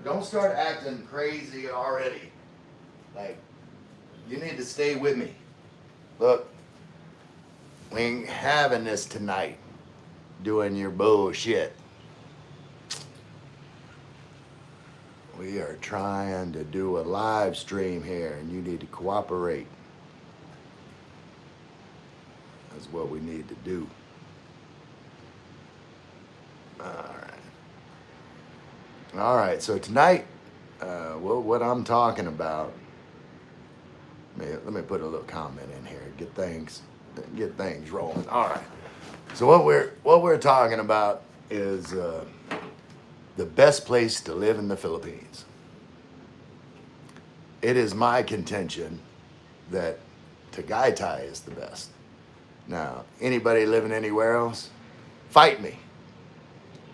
don't start acting crazy already. Like, you need to stay with me. Look, we ain't having this tonight, doing your bullshit. We are trying to do a live stream here, and you need to cooperate. That's what we need to do. All right, so tonight, what I'm talking about, let me put a little comment in here, get things rolling. All right, so what we're talking about is the best place to live in the Philippines. It is my contention that Tagaytay is the best. Now, anybody living anywhere else, fight me.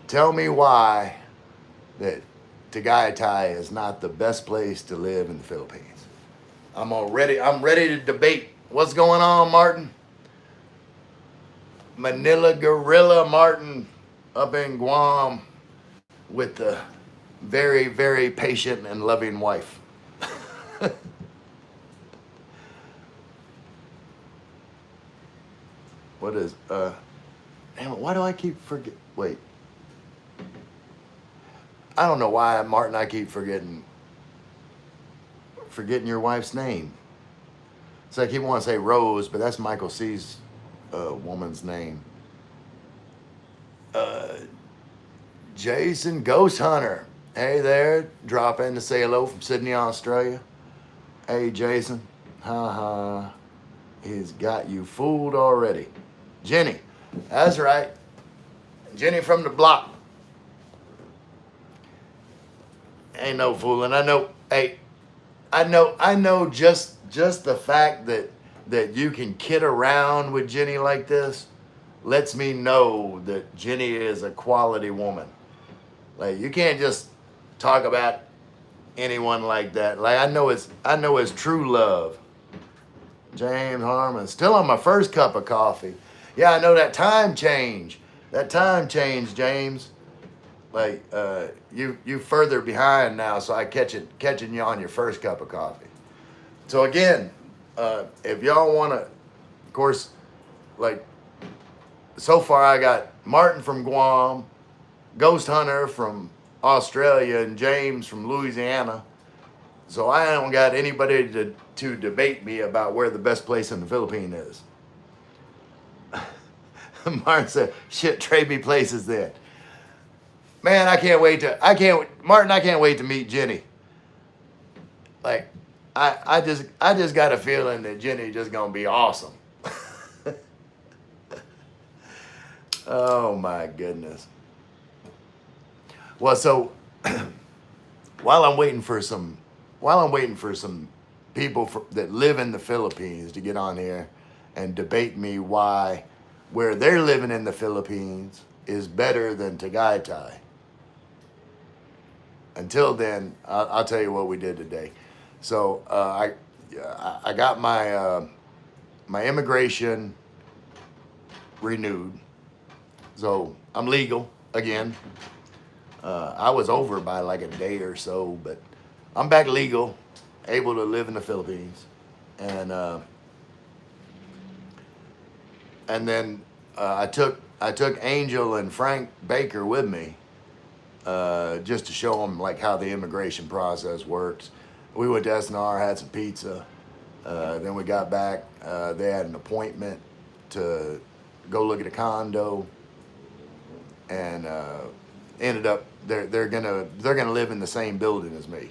Tell me why that Tagaytay is not the best place to live in the Philippines. I'm ready to debate. What's going on, Martin? Manila Gorilla Martin up in Guam with the very, very patient and loving wife. What is, damn it, why do I keep wait. I don't know why, Martin, I keep forgetting your wife's name. So I keep wanting to say Rose, but that's Michael C's woman's name. Jason Ghost Hunter. Hey there, drop in to say hello from Sydney, Australia. Hey, Jason. Ha. He's got you fooled already. Jenny. That's right. Jenny from the block. Ain't no fooling. I know. Hey, I know just the fact that you can kid around with Jenny like this lets me know that Jenny is a quality woman. Like, you can't just talk about anyone like that. Like, I know it's true love. James Harmon, still on my first cup of coffee. Yeah, I know that time change. James. Like, you further behind now, so I catching you on your first cup of coffee. So again, if y'all want to, of course, like, so far I got Martin from Guam, Ghost Hunter from Australia, and James from Louisiana. So I don't got anybody to debate me about where the best place in the Philippines is. Martin said, shit, trade me places then. Man, I can't wait to meet Jenny. Like, I just got a feeling that Jenny just gonna be awesome. Oh my goodness. Well, so while I'm waiting for some people that live in the Philippines to get on here and debate me why where they're living in the Philippines is better than Tagaytay. Until then, I'll tell you what we did today. So I got my my immigration renewed, so I'm legal again. I was over by like a day or so, but I'm back legal, able to live in the Philippines, and then I took Angel and Frank Baker with me. Just to show them like how the immigration process works. We went to SNR, had some pizza. Then we got back. They had an appointment to go look at a condo, and ended up they're gonna live in the same building as me.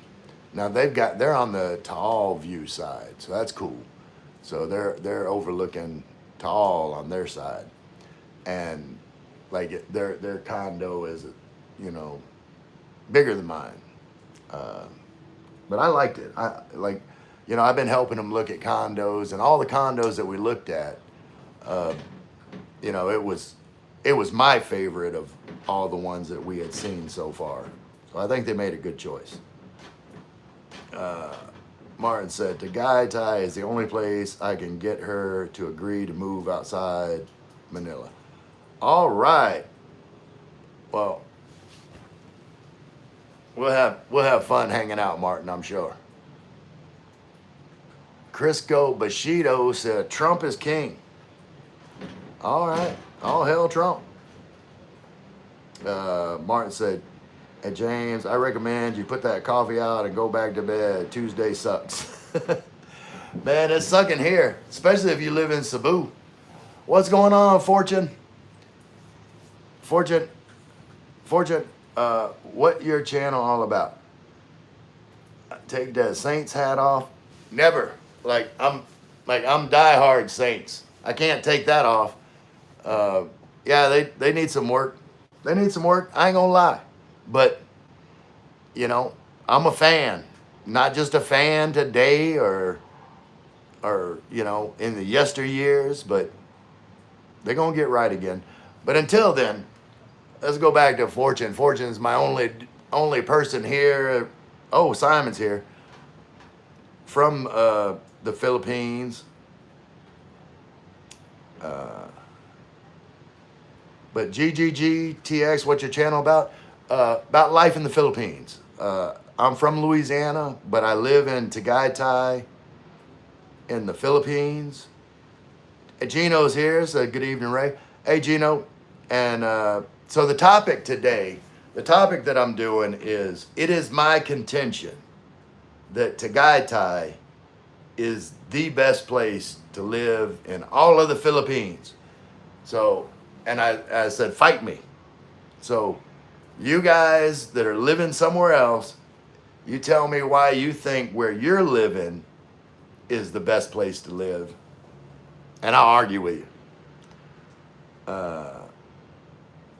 Now they're on the Taal view side, so that's cool. So they're overlooking Taal on their side, and like their condo is, you know, bigger than mine. But I liked it. I've been helping them look at condos, and all the condos that we looked at, it was my favorite of all the ones that we had seen so far. So I think they made a good choice. Martin said, Tagaytay is the only place I can get her to agree to move outside Manila. All right. Well, we'll have fun hanging out, Martin, I'm sure. Crisco Bushido said Trump is king. All right. All hell Trump. Martin said, hey, James, I recommend you put that coffee out and go back to bed. Tuesday sucks. Man, it's sucking here, especially if you live in Cebu. What's going on, Fortune? Fortune, what your channel all about? Take that Saints hat off. Never. I'm diehard Saints. I can't take that off. Yeah, they need some work. They need some work. I ain't gonna lie, but I'm a fan, not just a fan today or in the yesteryears, but they're gonna get right again. But until then, let's go back to Fortune. Fortune's my only person here. Oh, Simon's here from the Philippines. But GGGTX, what's your channel about? About life in the Philippines. I'm from Louisiana, but I live in Tagaytay in the Philippines. Gino's here, so good evening, Ray. Hey, Gino. And so the topic today, the topic that I'm doing is, it is my contention that Tagaytay is the best place to live in all of the Philippines. So, and I said, fight me. So you guys that are living somewhere else, you tell me why you think where you're living is the best place to live, and I'll argue with you.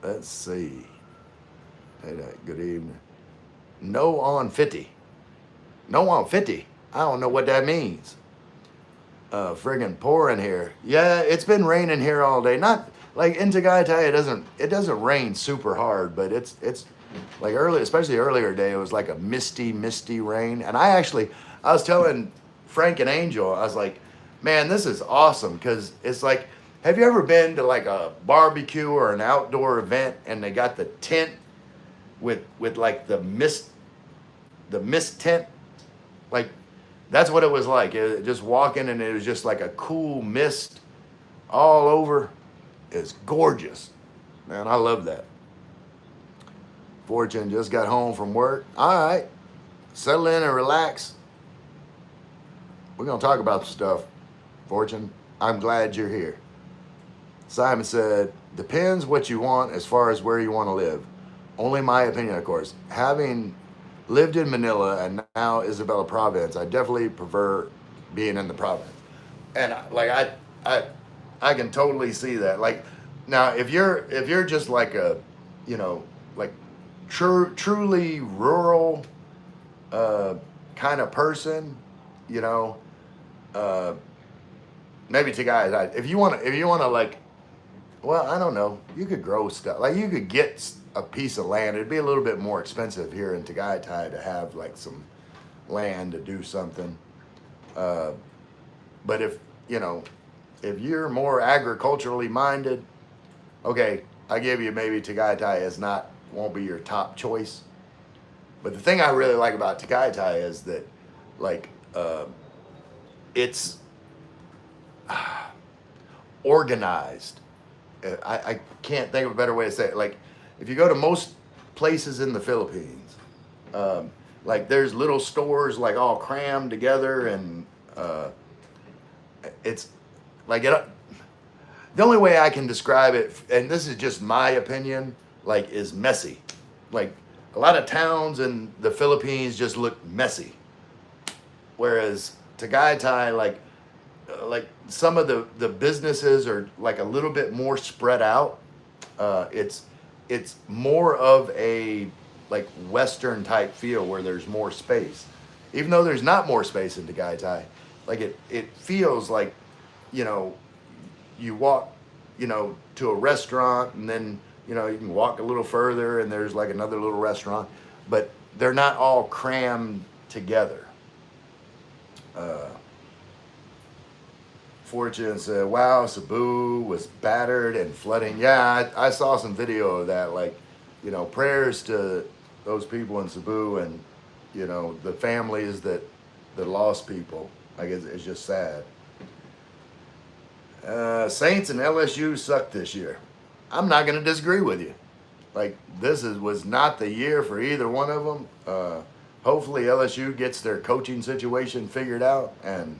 Let's see. Hey, good evening. No on 50. No on 50. I don't know what that means. Friggin' pouring here. Yeah, it's been raining here all day. Not like in Tagaytay, it doesn't rain super hard, but it's like early, especially earlier day, it was like a misty rain. And I was telling Frank and Angel, I was like, man, this is awesome, because it's like, have you ever been to like a barbecue or an outdoor event and they got the tent with like the mist tent? Like, that's what it was like. Just walking, and it was just like a cool mist all over. It's gorgeous. Man, I love that. Fortune just got home from work. All right. Settle in and relax. We're going to talk about some stuff. Fortune, I'm glad you're here. Simon said, depends what you want as far as where you want to live. Only my opinion, of course. Having lived in Manila and now Isabela province, I definitely prefer being in the province. And like I can totally see that. Like, now if you're just like a, like truly rural kind of person, maybe to guys, if you want to like, well, I don't know, you could grow stuff. Like, you could get a piece of land. It'd be a little bit more expensive here in Tagaytay to have like some land to do something. But if you're more agriculturally minded, okay, I give you maybe Tagaytay won't be your top choice. But the thing I really like about Tagaytay is that, like, it's organized. I can't think of a better way to say it. Like, if you go to most places in the Philippines, like, there's little stores like all crammed together, and it's like the only way I can describe it, and this is just my opinion, like, is messy. Like, a lot of towns in the Philippines just look messy, whereas Tagaytay, like some of the businesses are like a little bit more spread out. It's more of a like Western type feel where there's more space, even though there's not more space in Tagaytay. Like, it feels like, you walk, to a restaurant, and then, you can walk a little further and there's like another little restaurant, but they're not all crammed together. Fortune said, wow, Cebu was battered and flooding. Yeah, I saw some video of that. Like, prayers to those people in Cebu, and the families that lost people. Like it's just sad. Saints and LSU sucked this year. I'm not going to disagree with you. Like was not the year for either one of them. Hopefully LSU gets their coaching situation figured out, and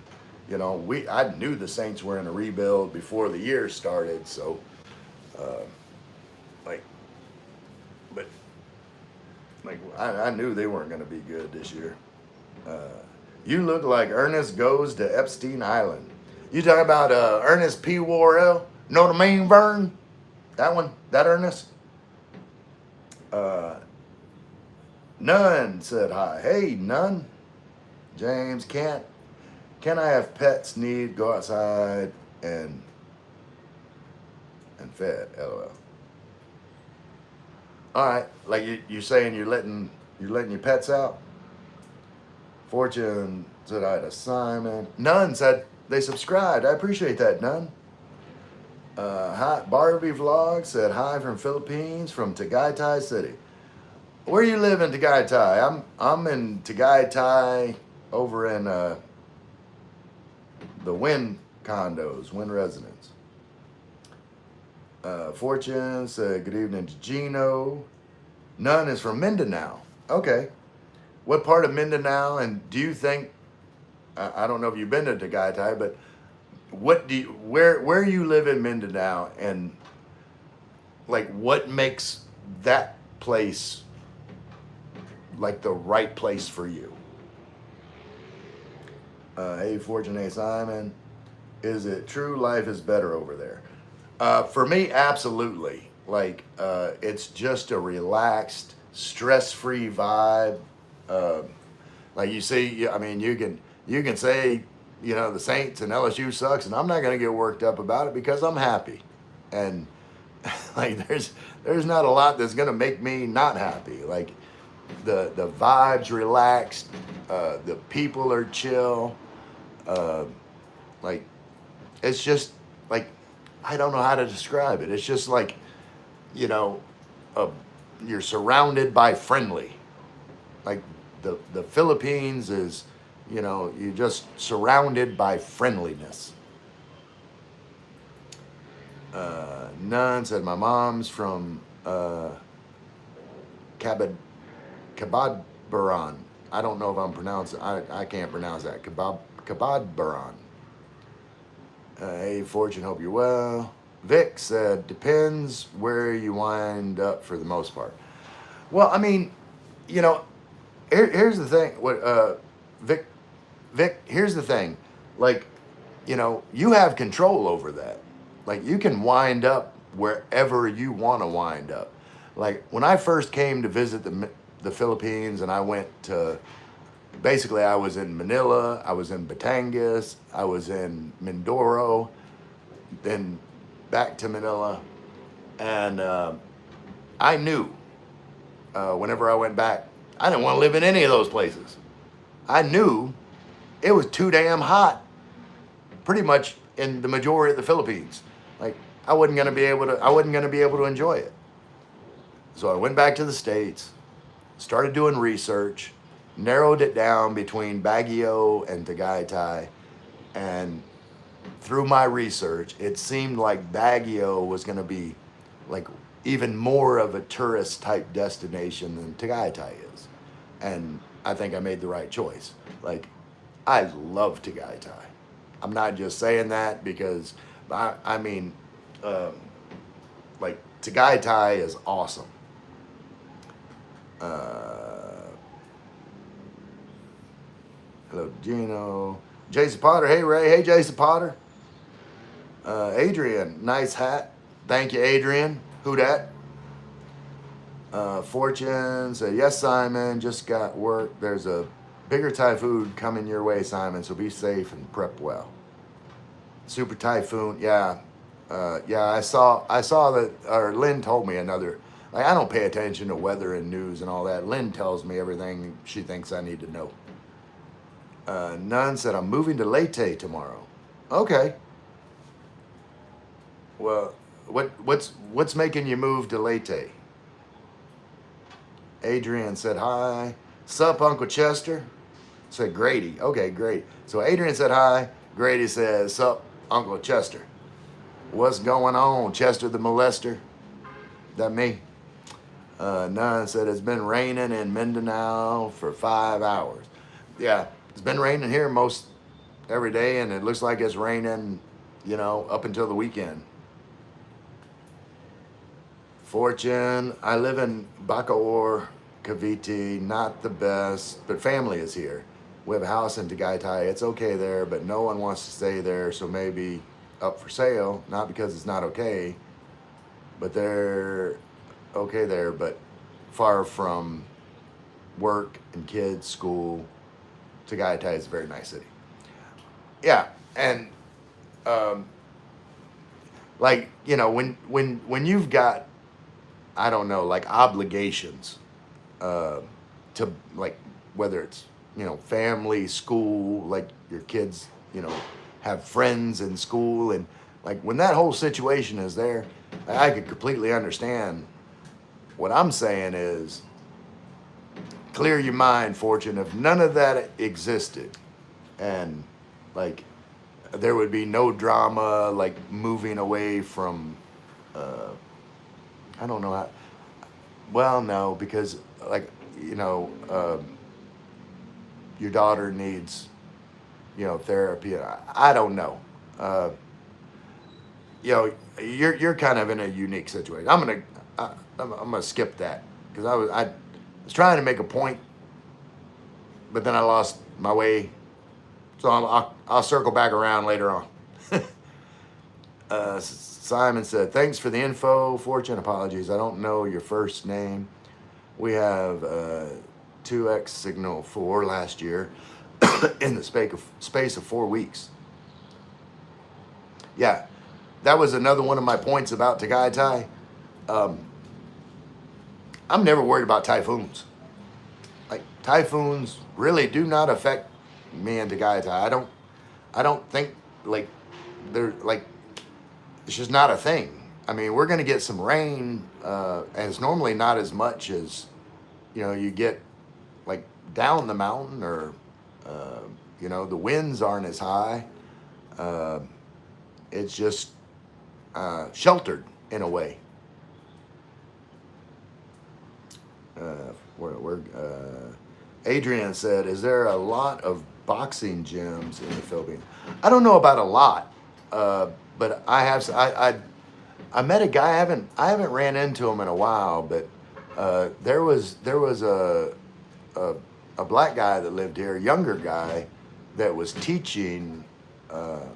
I knew the Saints were in a rebuild before the year started. So, uh, like, but like I knew they weren't going to be good this year. You look like Ernest goes to Epstein Island. You talking about Ernest P. Worrell? Know what I mean, Vern? That one? That Ernest? Uh, None said hi. Hey, None. James, can I have pets need go outside and fed? LOL. All right, like you're saying you're letting your pets out. Fortune said hi to Simon. None said they subscribed. I appreciate that, None. Hi, Barbie Vlog said hi from Philippines, from Tagaytay City. Where you live in Tagaytay? I'm in Tagaytay, over in the Wynn condos, Wynn residence. Fortune said good evening to Gino. None is from Mindanao. Okay. What part of Mindanao? And do you think, I don't know if you've been to Tagaytay, but where you live in Mindanao, and like what makes that place like the right place for you? Hey, Fortune, hey, Simon. Is it true life is better over there? For me, absolutely. Like, it's just a relaxed, stress-free vibe. Like you see, I mean, you can say, the Saints and LSU sucks, and I'm not going to get worked up about it because I'm happy. And like, there's not a lot that's going to make me not happy. Like, the vibe's relaxed, the people are chill. Like, it's just like, I don't know how to describe it. It's just like, you're surrounded by friendly. Like the Philippines is, you're just surrounded by friendliness. None said my mom's from Kabadbaran. I don't know if I'm pronouncing. I can't pronounce that. Kabadbaran. Hey, Fortune, hope you're well. Vic said, depends where you wind up for the most part. Well, I mean, here's the thing. Vic, here's the thing. Like, you have control over that. Like, you can wind up wherever you want to wind up. Like, when I first came to visit the Philippines, and I went to, basically I was in Manila, I was in Batangas, I was in Mindoro, then back to Manila, and I knew whenever I went back, I didn't want to live in any of those places. I knew it was too damn hot, pretty much in the majority of the Philippines. Like, I wasn't gonna be able to enjoy it. So I went back to the States, started doing research, narrowed it down between Baguio and Tagaytay, and through my research, it seemed like Baguio was going to be like even more of a tourist type destination than Tagaytay is. And I think I made the right choice. Like, I love Tagaytay. I'm not just saying that because I mean, like, Tagaytay is awesome. Hello, Gino. Jason Potter. Hey, Ray. Hey, Jason Potter. Adrian. Nice hat. Thank you, Adrian. Who dat? Fortune said, yes, Simon. Just got work. There's a bigger typhoon coming your way, Simon, so be safe and prep well. Super typhoon. Yeah. Yeah, I saw that, or Lynn told me another. Like, I don't pay attention to weather and news and all that. Lynn tells me everything she thinks I need to know. None said, I'm moving to Leyte tomorrow. Okay. Well, what's making you move to Leyte? Adrian said hi. Sup, Uncle Chester? Said Grady. Okay, great. So Adrian said hi. Grady says, sup, Uncle Chester. What's going on, Chester the molester? That me? None said it's been raining in Mindanao for 5 hours. Yeah, it's been raining here most every day, and it looks like it's raining, up until the weekend. Fortune, I live in Bacoor, Cavite, not the best, but family is here. We have a house in Tagaytay. It's okay there, but no one wants to stay there, so maybe up for sale. Not because it's not okay, but they're okay there, but far from work and kids, school. Tagaytay is a very nice city. Yeah, and when you've got, I don't know, like obligations, to like whether it's family, school, like your kids, have friends in school, and like when that whole situation is there, I could completely understand. What I'm saying is, clear your mind, Fortune. If none of that existed, and like there would be no drama, like moving away from, I don't know how. Well, no, because like your daughter needs, therapy. I don't know. You're kind of in a unique situation. I'm gonna skip that because I was trying to make a point, but then I lost my way. So I'll circle back around later on. Simon said, thanks for the info, Fortune. Apologies, I don't know your first name. We have 2x signal 4 last year in the space of 4 weeks. Yeah, that was another one of my points about Tagaytay. I'm never worried about typhoons. Like typhoons really do not affect me and Tagaytay. I don't think like they're like, it's just not a thing. I mean, we're gonna get some rain, and it's normally not as much as you get like down the mountain, or the winds aren't as high. It's just sheltered in a way. Adrian said, is there a lot of boxing gyms in the Philippines? I don't know about a lot, but I met a guy. I haven't ran into him in a while, but there was a black guy that lived here, a younger guy that was teaching. No,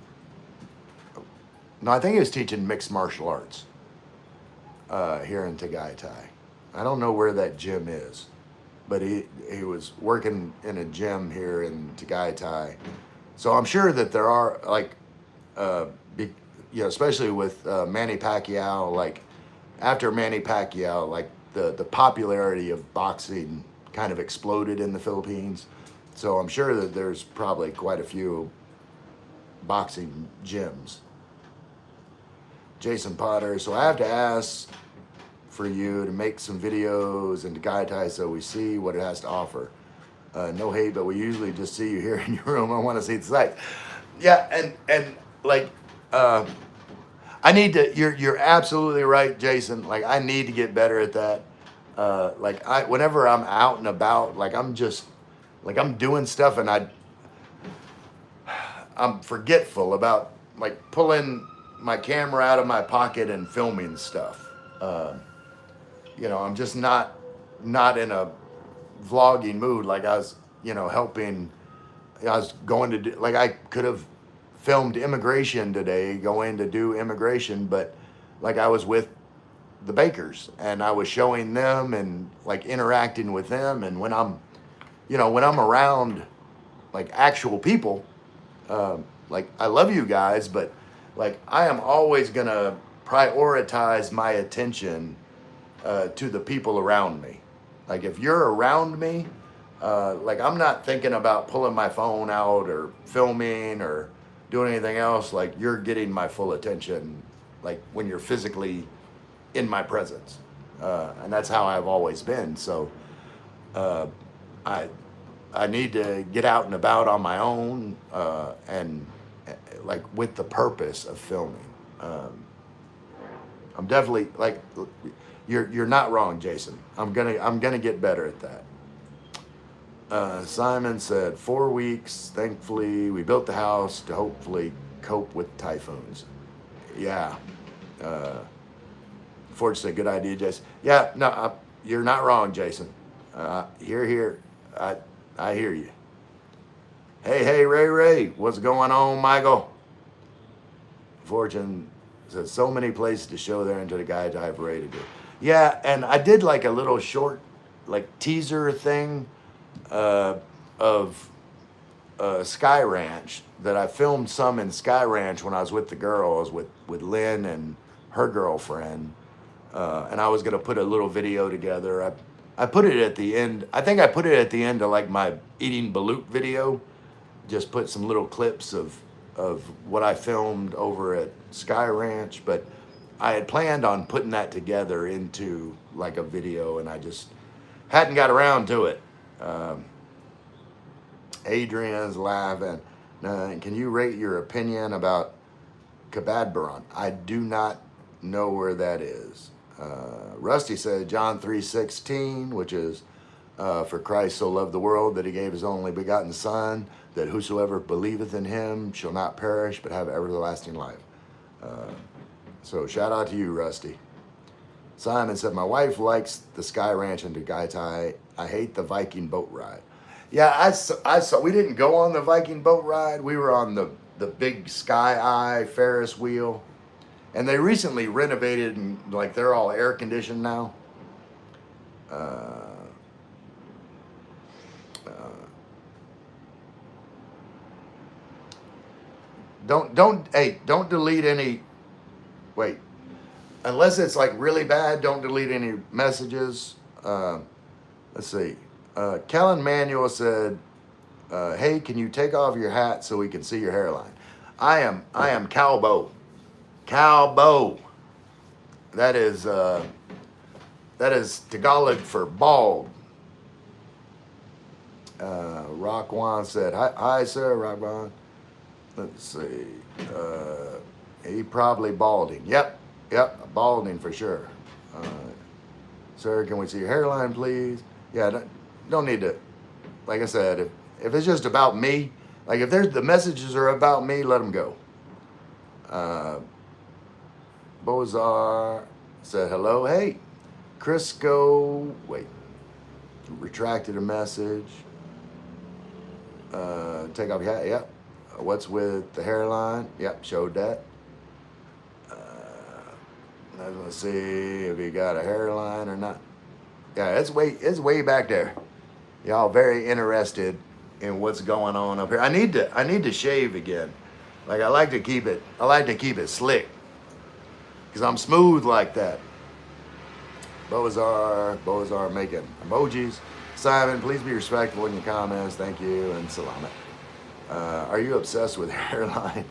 I think he was teaching mixed martial arts here in Tagaytay. I don't know where that gym is, but he was working in a gym here in Tagaytay. So I'm sure that there are like, especially with Manny Pacquiao, like after Manny Pacquiao, like the popularity of boxing kind of exploded in the Philippines. So I'm sure that there's probably quite a few boxing gyms. Jason Potter, so I have to ask for you to make some videos in Tagaytay so we see what it has to offer. No hate, but we usually just see you here in your room. I want to see the site. Yeah, and like I need to. You're absolutely right, Jason. Like I need to get better at that. Whenever I'm out and about, like I'm doing stuff, and I'm forgetful about like pulling my camera out of my pocket and filming stuff. I'm just not in a vlogging mood. Like I was, helping. I was going to do, like I could have filmed immigration today, going to do immigration, but like I was with the bakers and I was showing them and like interacting with them. And when I'm around like actual people, like I love you guys, but like I am always gonna prioritize my attention to the people around me. Like if you're around me, like I'm not thinking about pulling my phone out or filming or doing anything else. Like you're getting my full attention, like when you're physically in my presence, and that's how I've always been. So uh, I I need to get out and about on my own, and like with the purpose of filming. Um, I'm definitely like, you're not wrong, Jason. I'm gonna get better at that. Simon said 4 weeks. Thankfully, we built the house to hopefully cope with typhoons. Yeah. Uh, Ford said, good idea, Jason. Yeah, no, you're not wrong, Jason. Here. I, I hear you. Hey, Ray, what's going on, Michael? Fortune says, so many places to show there into the guide type Ray to do. Yeah, and I did like a little short, like teaser thing of Sky Ranch that I filmed some in Sky Ranch when I was with the girls, with Lynn and her girlfriend. And I was going to put a little video together. I put it at the end. I think I put it at the end of like my eating balut video. Just put some little clips of what I filmed over at Sky Ranch. But I had planned on putting that together into like a video, and I just hadn't got around to it. Adrian's laughing. Can you rate your opinion about Kabadbaran? I do not know where that is. Rusty said John 3:16, which is for Christ so loved the world that he gave his only begotten Son, that whosoever believeth in him shall not perish but have everlasting life. So shout out to you, Rusty. Simon said, my wife likes the Sky Ranch in Tagaytay. I hate the Viking boat ride. Yeah, I saw. We didn't go on the Viking boat ride. We were on the big Sky Eye Ferris wheel. And they recently renovated, and like they're all air conditioned now. Don't delete any. Wait, unless it's like really bad, don't delete any messages. Let's see. Kellen Manuel said, "Hey, can you take off your hat so we can see your hairline?" I am Calbo. Calbo. That is Tagalog for bald. Rockwan said, hi sir, Rockwan. Let's see. He probably balding. Yep, balding for sure. Sir, can we see your hairline, please? Yeah, don't need to. Like I said, if it's just about me, like if the messages are about me, let them go. Bozar said hello. Hey, Crisco. Wait, retracted a message. Take off your hat. Yep. What's with the hairline? Yep, showed that. Let's see if he got a hairline or not. Yeah, it's way back there. Y'all very interested in what's going on up here. I need to shave again. Like I like to keep it slick. Because I'm smooth like that. Bozar making emojis. Simon, please be respectful in your comments. Thank you, and salamat. Are you obsessed with hairline?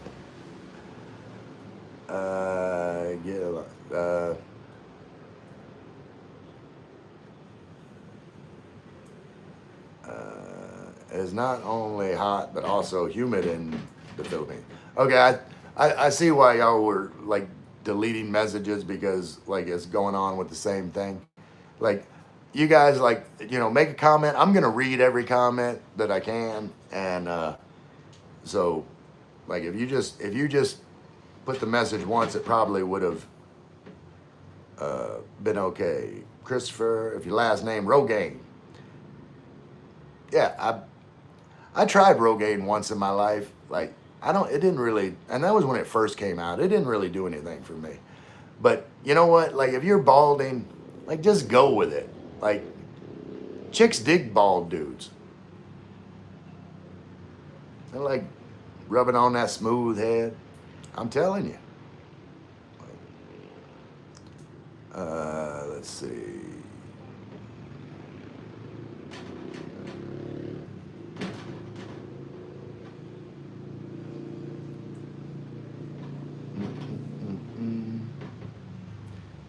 It's not only hot, but also humid in the Philippines. Okay, I see why y'all were like deleting messages, because like it's going on with the same thing. Like you guys, like, you know, make a comment. I'm gonna read every comment that I can, and so like if you just put the message once, it probably would have been okay. Christopher, if your last name Rogaine. Yeah, I tried Rogaine once in my life. Like it didn't really, and that was when it first came out. It didn't really do anything for me. But you know what? Like if you're balding, like just go with it. Like chicks dig bald dudes. They're like rubbing on that smooth head. I'm telling you. Let's see.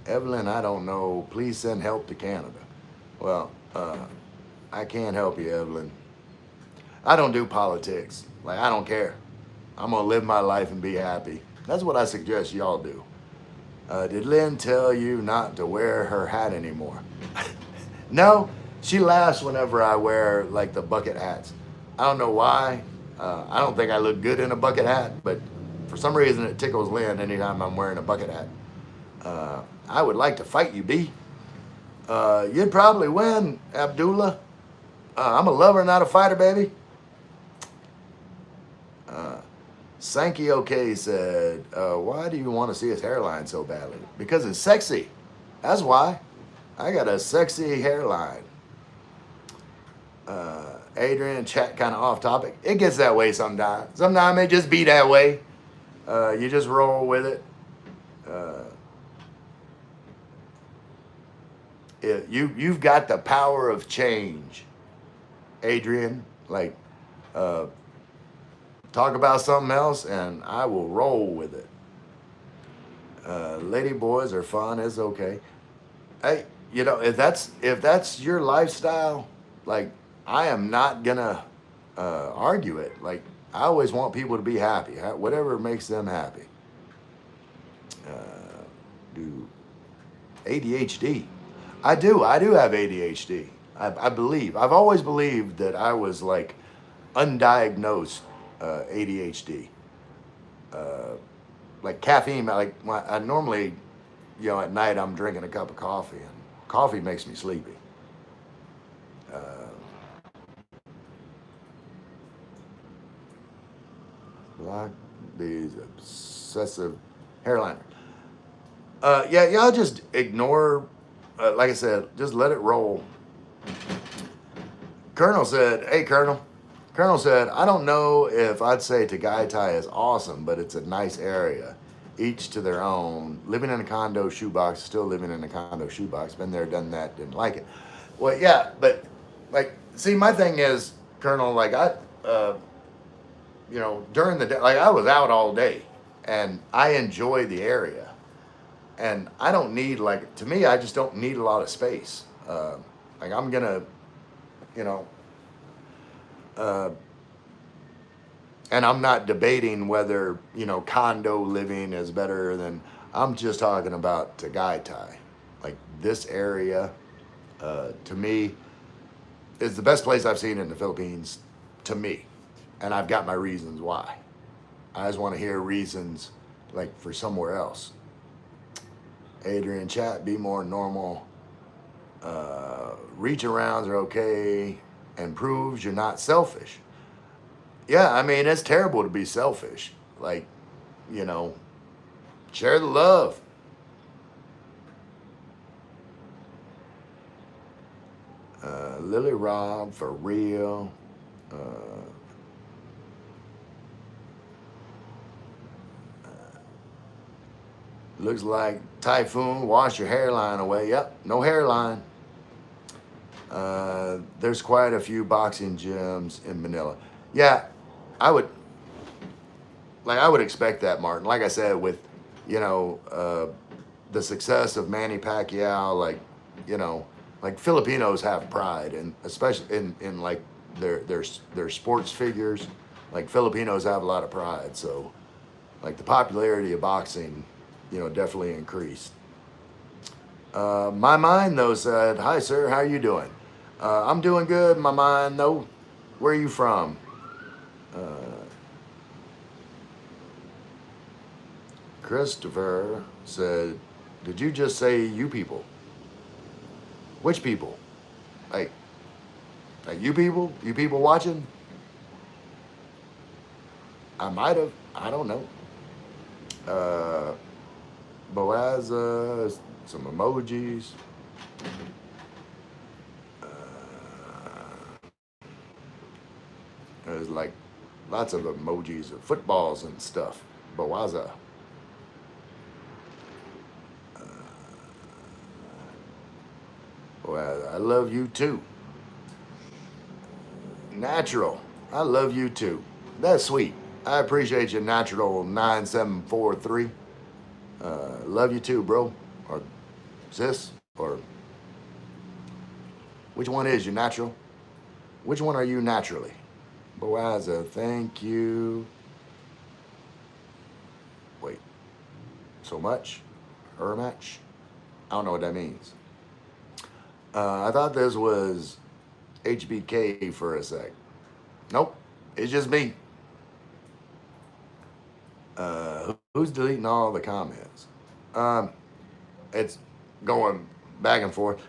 Evelyn, I don't know. Please send help to Canada. Well, I can't help you, Evelyn. I don't do politics. Like, I don't care. I'm gonna live my life and be happy. That's what I suggest y'all do. Did Lynn tell you not to wear her hat anymore? No, she laughs whenever I wear like the bucket hats. I don't know why. I don't think I look good in a bucket hat, but for some reason it tickles Lynn anytime I'm wearing a bucket hat. I would like to fight you, B. You'd probably win, Abdullah. I'm a lover, not a fighter, baby. Sankey OK said, why do you want to see his hairline so badly? Because it's sexy. That's why. I got a sexy hairline. Adrian, chat kind of off topic. It gets that way sometimes. Sometimes it just be that way. You just roll with it. You've got the power of change, Adrian. Like, talk about something else and I will roll with it. Lady boys are fun. It's okay. Hey, you know, if that's your lifestyle, like, I am not gonna argue it. Like, I always want people to be happy, whatever makes them happy. Do ADHD? I do have ADHD. I believe. I've always believed that I was like undiagnosed ADHD. Like caffeine, like I normally, you know, at night I'm drinking a cup of coffee, and coffee makes me sleepy. Block these obsessive hairliner. Yeah, y'all just ignore. Like I said, just let it roll. Colonel said, "Hey, Colonel." Colonel said, "I don't know if I'd say Tagaytay is awesome, but it's a nice area. Each to their own. Living in a condo shoebox, still living in a condo shoebox. Been there, done that, didn't like it." Well, yeah, but like, see, my thing is, Colonel, like you know, during the day, like I was out all day, and I enjoy the area, and I don't need, like, to me, I just don't need a lot of space. Like I'm gonna, you know. And I'm not debating whether, you know, condo living is better than, I'm just talking about Tagaytay. Like this area, to me, is the best place I've seen in the Philippines, to me. And I've got my reasons why. I just want to hear reasons, like, for somewhere else. Adrian, chat, be more normal. Reach arounds are okay. And proves you're not selfish. Yeah, I mean, it's terrible to be selfish. Like, you know, share the love. Lily Rob, for real. Looks like Typhoon, wash your hairline away. Yep, no hairline. There's quite a few boxing gyms in Manila. Yeah, I would expect that, Martin. Like I said, with, you know, the success of Manny Pacquiao, like, you know, like Filipinos have pride, and especially in like their sports figures. Like Filipinos have a lot of pride, so like the popularity of boxing, you know, definitely increased. My mind though said, "Hi sir, how are you doing?" I'm doing good, my mind. No, where are you from? Christopher said, "Did you just say you people? Which people? Like you people? You people watching?" I might have. I don't know. Boaz, some emojis. There's like lots of emojis of footballs and stuff. Bawaza. Well, I love you too. Natural. I love you too. That's sweet. I appreciate you, Natural 9743. Love you too, bro. Or sis. Or which one is you, Natural? Which one are you naturally? Boaza, thank you. Wait, so much? Match? I don't know what that means. I thought this was HBK for a sec. Nope, it's just me. Who's deleting all the comments? It's going back and forth.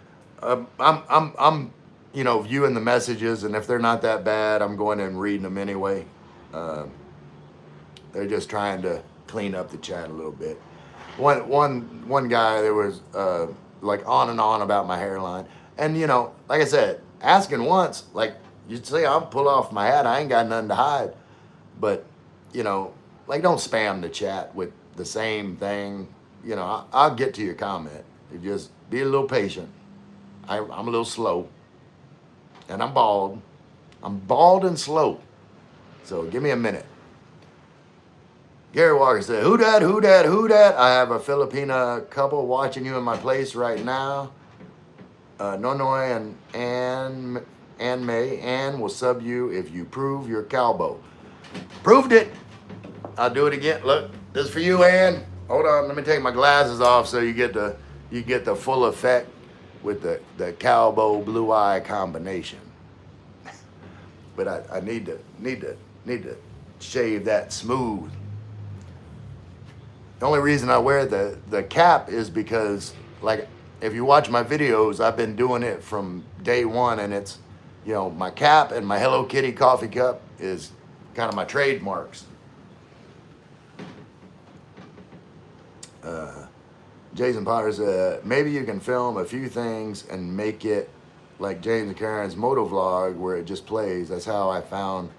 I'm, viewing the messages, and if they're not that bad, I'm going and reading them anyway. They're just trying to clean up the chat a little bit. One guy, there was like on and on about my hairline, and like I said, asking once, like you'd say, I'll pull off my hat. I ain't got nothing to hide, but like don't spam the chat with the same thing. I'll get to your comment. You just be a little patient. I'm a little slow, and I'm bald. I'm bald and slow, so give me a minute. Gary Walker said, who dat, who dat, who dat? I have a Filipina couple watching you in my place right now. Nonoy and Ann May. Ann will sub you if you prove your cowboy. Proved it. I'll do it again. Look, this is for you, Ann. Hold on, let me take my glasses off so you get the full effect with the cowboy blue eye combination. But I need to shave that smooth. The only reason I wear the cap is because, like, if you watch my videos, I've been doing it from day one, and it's, my cap and my Hello Kitty coffee cup is kind of my trademarks. Jason Potter said, maybe you can film a few things and make it like James and Karen's moto vlog where it just plays. That's how I found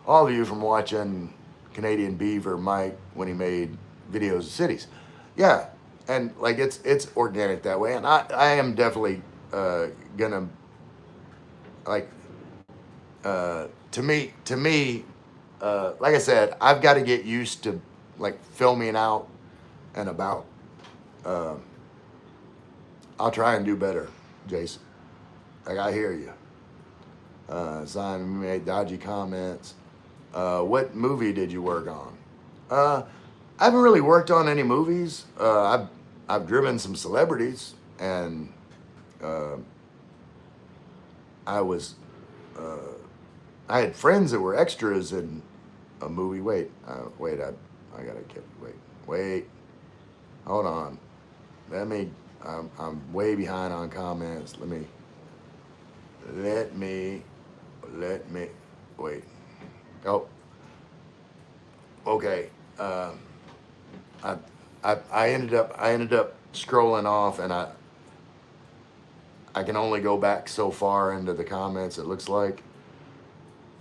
all of you from watching Canadian Beaver Mike when he made videos of cities. Yeah, and like it's organic that way, and I am definitely gonna like to me like I said, I've got to get used to like filming out and about. I'll try and do better, Jason. Like, I hear you. Simon made dodgy comments. What movie did you work on? I haven't really worked on any movies. I've driven some celebrities, and I had friends that were extras in a movie. Wait, I gotta get, wait, hold on. I'm way behind on comments. Let me, wait. Oh, okay. I ended up scrolling off, and I can only go back so far into the comments, it looks like.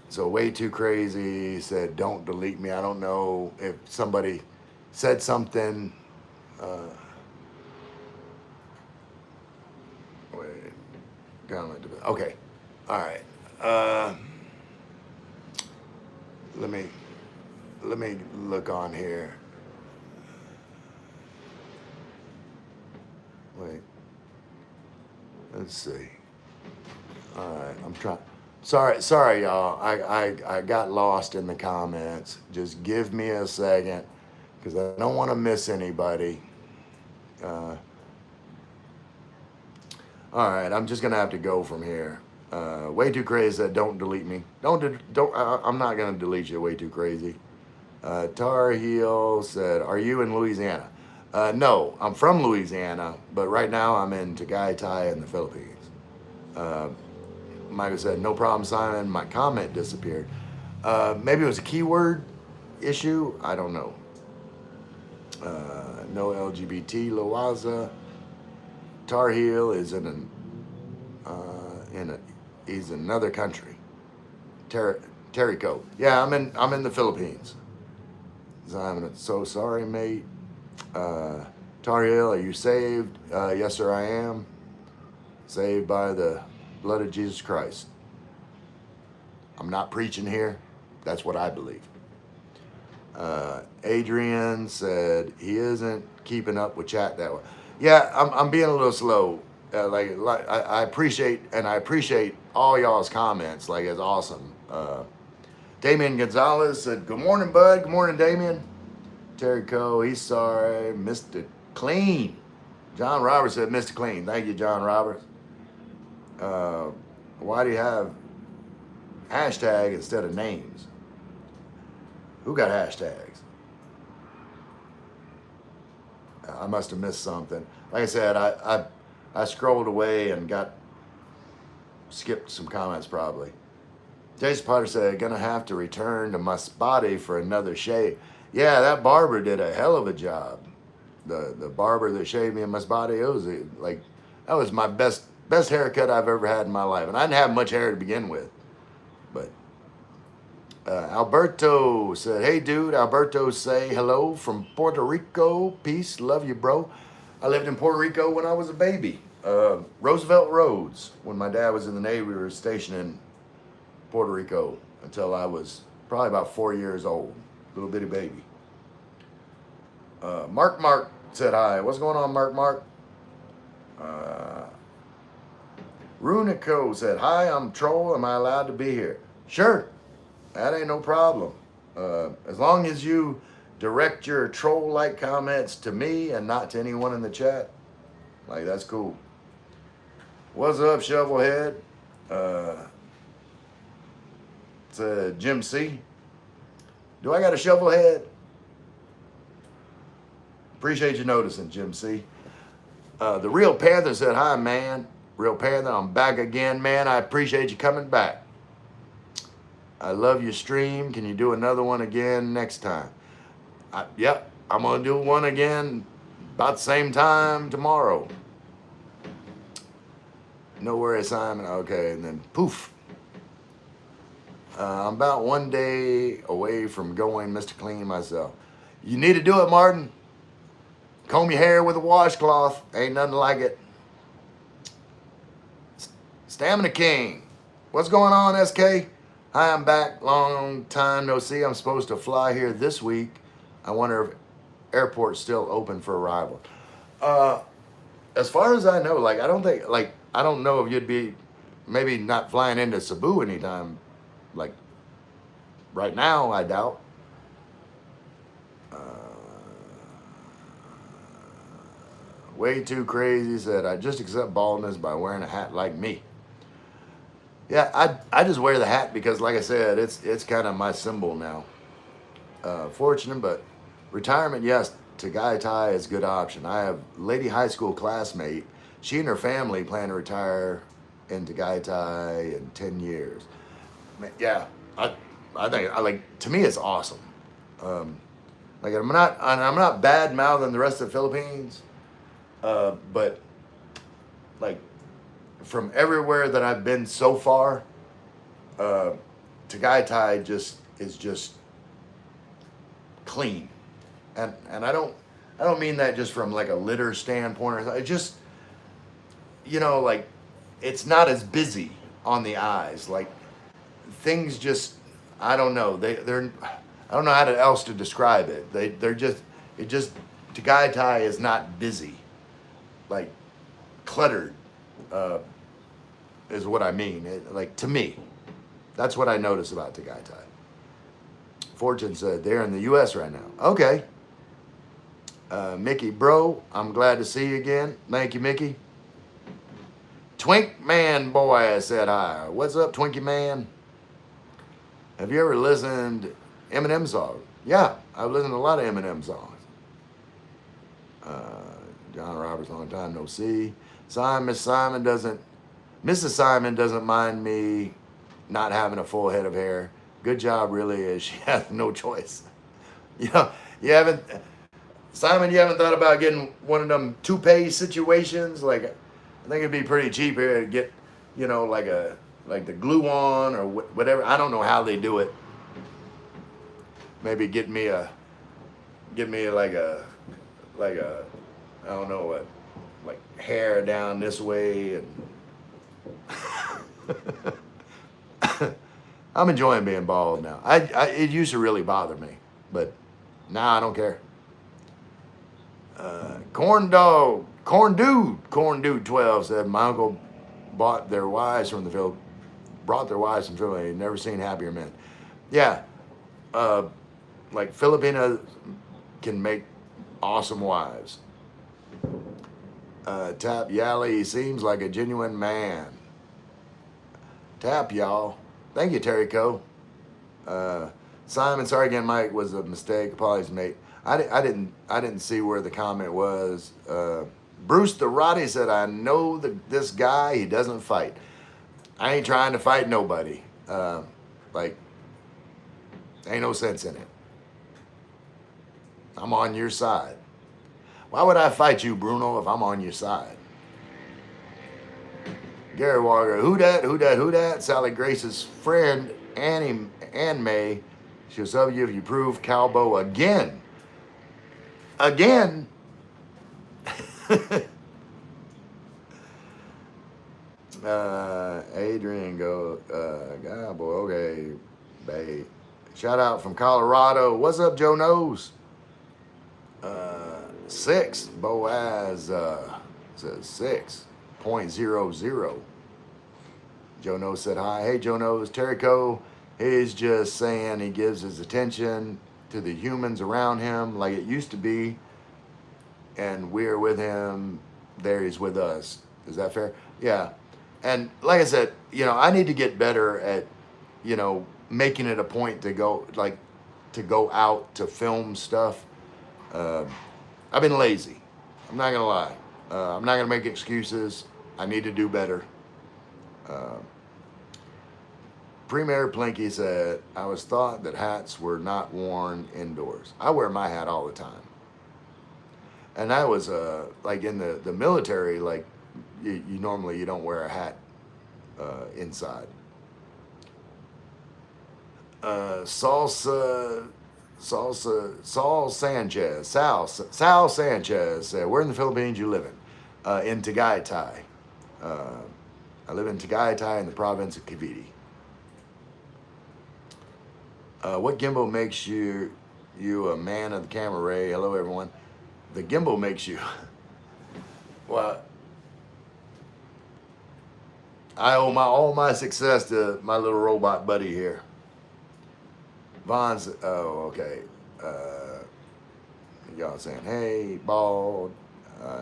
So way too crazy said, don't delete me. I don't know if somebody said something. Wait, comment. Okay, all right. Let me look on here. Wait. Let's see. All right, I'm trying. Sorry, y'all. I got lost in the comments. Just give me a second, because I don't want to miss anybody. All right, I'm just gonna have to go from here. Way too crazy said, don't delete me. I'm not gonna delete you. Way too crazy. Tar Heel said, are you in Louisiana? No, I'm from Louisiana, but right now I'm in Tagaytay in the Philippines. Michael said, no problem, Simon. My comment disappeared. Maybe it was a keyword issue. I don't know. No LGBT, Loaza. Tar Heel is he's in another country. Terrico. Yeah, I'm in the Philippines. Simon, so sorry, mate. Tar Heel, are you saved? Yes, sir, I am. Saved by the blood of Jesus Christ. I'm not preaching here. That's what I believe. Adrian said he isn't keeping up with chat that way. Yeah, I'm being a little slow. I appreciate all y'all's comments. Like, it's awesome. Damian Gonzalez said, "Good morning, bud. Good morning, Damian." Terry Coe, he's sorry, Mr. Clean. John Roberts said, "Mr. Clean." Thank you, John Roberts. Why do you have hashtag instead of names? Who got hashtags? I must have missed something. Like I said, I scrolled away and skipped some comments probably. Jason Potter said, "Gonna have to return to Musbati for another shave." Yeah, that barber did a hell of a job. The barber that shaved me in Musbati, it was that was my best haircut I've ever had in my life. And I didn't have much hair to begin with. But Alberto said, "Hey dude," Alberto say hello from Puerto Rico. Peace, love you, bro. I lived in Puerto Rico when I was a baby. Roosevelt Roads. When my dad was in the Navy, we were stationed in Puerto Rico until I was probably about 4 years old. Little bitty baby. Mark said hi. What's going on, Mark? Runico said, "Hi, I'm Troll. Am I allowed to be here?" Sure. That ain't no problem. As long as you direct your troll-like comments to me and not to anyone in the chat, like, that's cool. What's up, Shovelhead? It's Jim C. Do I got a shovel head? Appreciate you noticing, Jim C. The Real Panther said, "Hi, man. Real Panther, I'm back again, man. I appreciate you coming back. I love your stream. Can you do another one again next time?" Yep, I'm going to do one again about the same time tomorrow. No worries, Simon. Okay, and then poof. I'm about 1 day away from going Mr. Clean myself. You need to do it, Martin. Comb your hair with a washcloth. Ain't nothing like it. Stamina King. What's going on, SK? Hi, I'm back. Long time no see. I'm supposed to fly here this week. I wonder if airport's still open for arrival. As far as I know, I don't know if you'd be maybe not flying into Cebu anytime. Right now, I doubt. Way too crazy said, "I just accept baldness by wearing a hat like me." Yeah, I just wear the hat because, like I said, it's kind of my symbol now. Fortunate, but retirement, yes, Tagaytay is a good option. I have a lady high school classmate. She and her family plan to retire in Tagaytay in 10 years. Yeah, I think to me it's awesome. I'm not bad mouthing the rest of the Philippines, but from everywhere that I've been so far, Tagaytay is just clean, and I don't mean that just from a litter standpoint. It just it's not as busy on the eyes. Things just, I don't know. I don't know how else to describe it. Tagaytay is not busy, cluttered, is what I mean. To me, that's what I notice about Tagaytay. Fortune said they're in the U.S. right now. Okay. Mickey, bro, I'm glad to see you again. Thank you, Mickey. Twink Man Boy said hi. What's up, Twinkie Man? Have you ever listened to Eminem songs? Yeah, I've listened to a lot of Eminem songs. John Roberts, long time no see. Mrs. Simon doesn't mind me not having a full head of hair. Good job, really, is she has no choice. Simon, you haven't thought about getting one of them toupee situations? I think it'd be pretty cheap here to get, the glue on or whatever. I don't know how they do it. Maybe get me a I don't know what, hair down this way and I'm enjoying being bald now. It used to really bother me, but now I don't care. Corn Dog Corn Dude 12 said my uncle brought their wives from Philippines. Never seen happier men. Yeah, uh, like Filipina can make awesome wives. Tap Yali seems like a genuine man. Tap y'all. Thank you, Terry Co. Simon, sorry again, Mike, was a mistake. Apologies, mate. I didn't see where the comment was. Bruce the Roddy said, I know this guy, he doesn't fight. I ain't trying to fight nobody. Like, ain't no sense in it. I'm on your side. Why would I fight you, Bruno, if I'm on your side? Gary Walker, who dat? Sally Grace's friend, Ann May. She'll sub you if you prove Calbo again. Again? Adrian God boy, okay, babe. Shout out from Colorado. What's up, Joe Knows? 6, Boaz says 6.00. Joe Knows said hi. Hey, Joe Knows. Terry Co. He's just saying he gives his attention to the humans around him like it used to be, and we're with him. There he's with us. Is that fair? Yeah. And like I said, I need to get better at, making it a point to go out to film stuff. I've been lazy. I'm not gonna lie. I'm not gonna make excuses. I need to do better. Premier Plinky said, I was thought that hats were not worn indoors. I wear my hat all the time. And that was like in the military, like you normally you don't wear a hat inside. Sal Sanchez said, where in the Philippines you live in Tagaytay. I live in Tagaytay in the province of Cavite. What gimbal makes you a man of the camera, Ray? Hello, everyone. The gimbal makes you. Well, I owe all my success to my little robot buddy here. Vaughn's, okay. Y'all saying, hey, bald.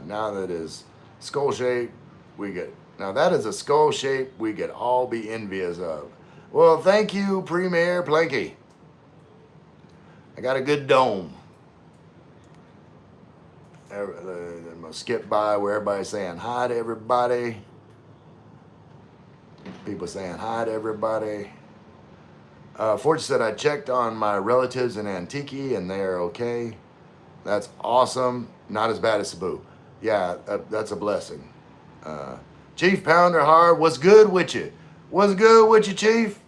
Now that is skull shape, that is a skull shape we could all be envious of. Well, thank you, Premier Planky. I got a good dome. I'm gonna skip by where everybody's saying hi to everybody. People saying hi to everybody. Fortune said, I checked on my relatives in Antique and they are okay. That's awesome. Not as bad as Cebu. Yeah, that's a blessing. Chief Pounder Hard, what's good with you? What's good with you, Chief?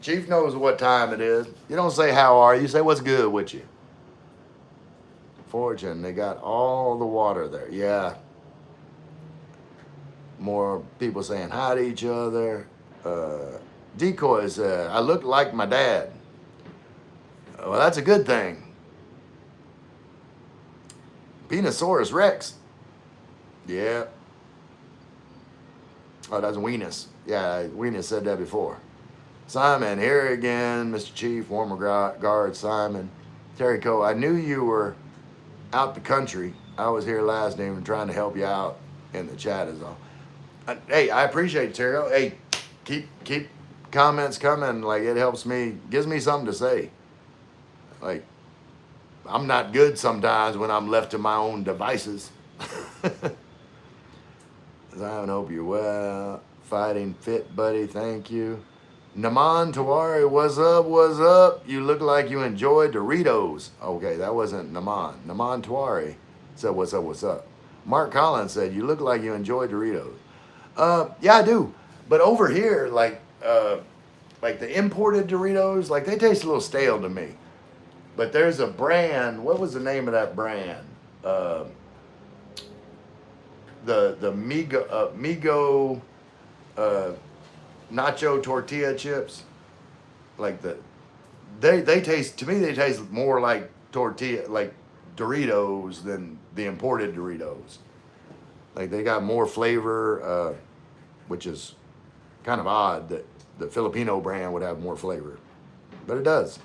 Chief knows what time it is. You don't say how are you, you say what's good with you. Fortune, they got all the water there. Yeah. More people saying hi to each other. Decoy said, I look like my dad. Well, that's a good thing. Penosaurus Rex. Yeah. Oh, that's Weenus. Yeah, Weenus said that before. Simon, here again, Mr. Chief, former guard, Simon. Terry Co., I knew you were out the country. I was here last evening trying to help you out in the chat is all. Hey, I appreciate it, Terry. Hey, keep comments coming. Like, it helps me, gives me something to say. Like, I'm not good sometimes when I'm left to my own devices. I hope you're well. Fighting fit, buddy. Thank you. Naman Tawari, what's up? What's up? You look like you enjoyed Doritos. Okay, that wasn't Naman. Naman Tawari said, what's up? What's up? Mark Collins said, you look like you enjoyed Doritos. Yeah, I do. But over here, like the imported Doritos, like they taste a little stale to me. But there's a brand. What was the name of that brand? The Migo nacho tortilla chips. Like they taste, to me they taste more like tortilla, like Doritos than the imported Doritos. Like they got more flavor, which is kind of odd that the Filipino brand would have more flavor, but it does.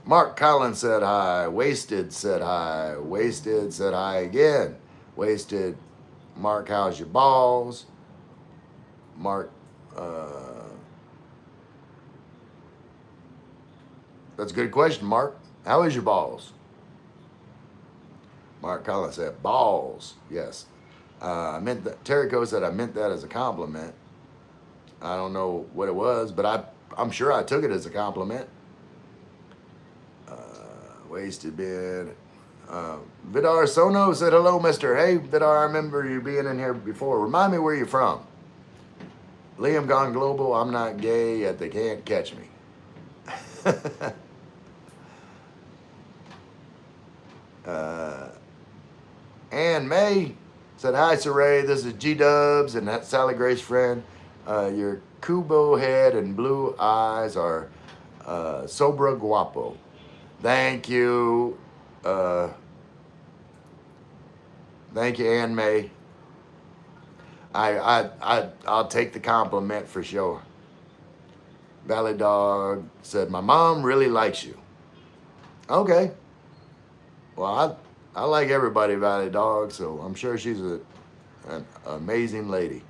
Mark Collins said hi. Wasted said hi. Wasted said hi again. Wasted. Mark, how's your balls? Mark, that's a good question, Mark. How is your balls? Mark Collins said balls. Yes. I meant that. Terry Co said I meant that as a compliment. I don't know what it was, but I'm sure I took it as a compliment. Wasted bin. Vidar Sono said hello, Mister. Hey, Vidar, I remember you being in here before. Remind me where you're from. Liam gone global. I'm not gay yet. They can't catch me. Ann May said hi, Saray. This is G Dubs and that's Sally Grace friend. Your Kubo head and blue eyes are sobra guapo. Thank you. Thank you, Ann May. I'll take the compliment for sure. Valley Dog said, my mom really likes you. Okay. Well, I like everybody, Valley Dog, so I'm sure she's an amazing lady.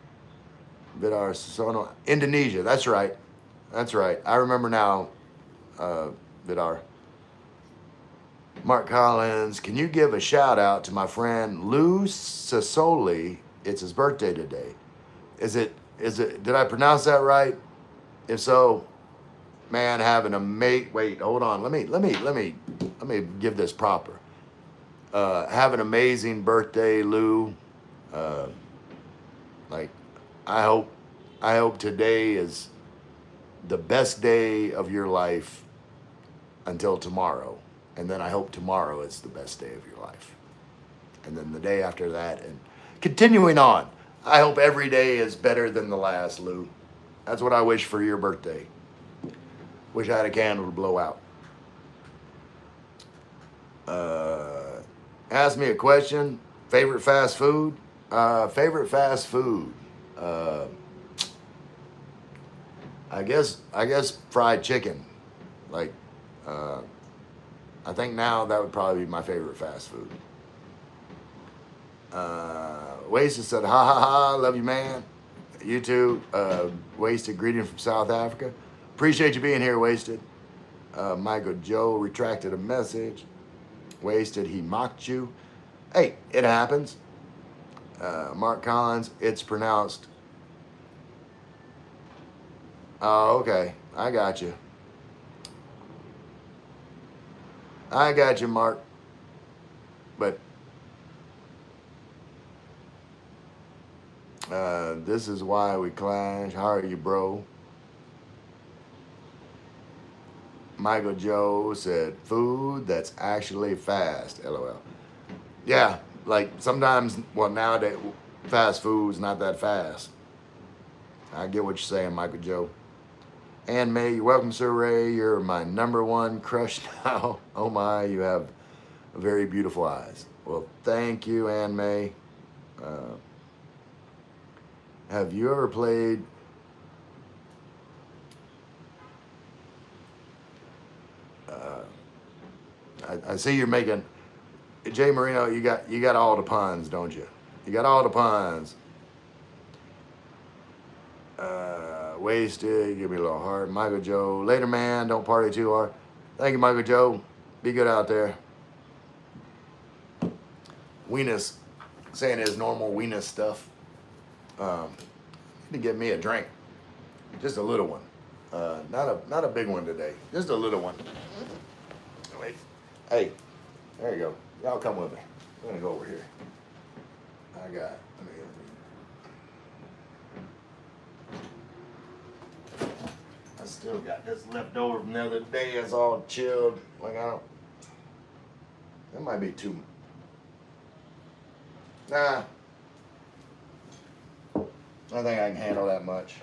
Vidar Sono, Indonesia. That's right. That's right. I remember now, Vidar. Mark Collins, can you give a shout out to my friend Lou Sassoli? It's his birthday today. Is it, did I pronounce that right? If so, man, have an amazing, wait, hold on. Let me give this proper. Have an amazing birthday, Lou. Like, I hope today is the best day of your life until tomorrow. And then I hope tomorrow is the best day of your life. And then the day after that, and continuing on. I hope every day is better than the last, Lou. That's what I wish for your birthday. Wish I had a candle to blow out. Ask me a question. Favorite fast food? Favorite fast food? I guess fried chicken. Like, I think now that would probably be my favorite fast food. Wasted said, ha ha ha, love you, man. You too. Wasted, greeting from South Africa. Appreciate you being here, Wasted. Michael Joe retracted a message. Wasted, he mocked you. Hey, it happens. Mark Collins, it's pronounced. Oh, okay. I got you. I got you, Mark. But this is why we clash. How are you, bro? Michael Joe said, food that's actually fast. LOL. Yeah, like sometimes, well, nowadays, fast food's not that fast. I get what you're saying, Michael Joe. Ann May, you're welcome, Sir Ray. You're my #1 crush now. Oh my, you have very beautiful eyes. Well, thank you, Ann May. Have you ever played? I see you're making. Jay Marino, you got all the puns, don't you? You got all the puns. Wasted, give me a little heart. Michael Joe, later man, don't party too hard. Thank you, Michael Joe. Be good out there. Weenus, saying his normal Weenus stuff. Need to get me a drink, just a little one. Not a big one today, just a little one. Wait, hey, there you go. Y'all come with me. I'm gonna go over here. I still got this left over from the other day. It's all chilled. Like that might be too. Nah. I think I can handle that much.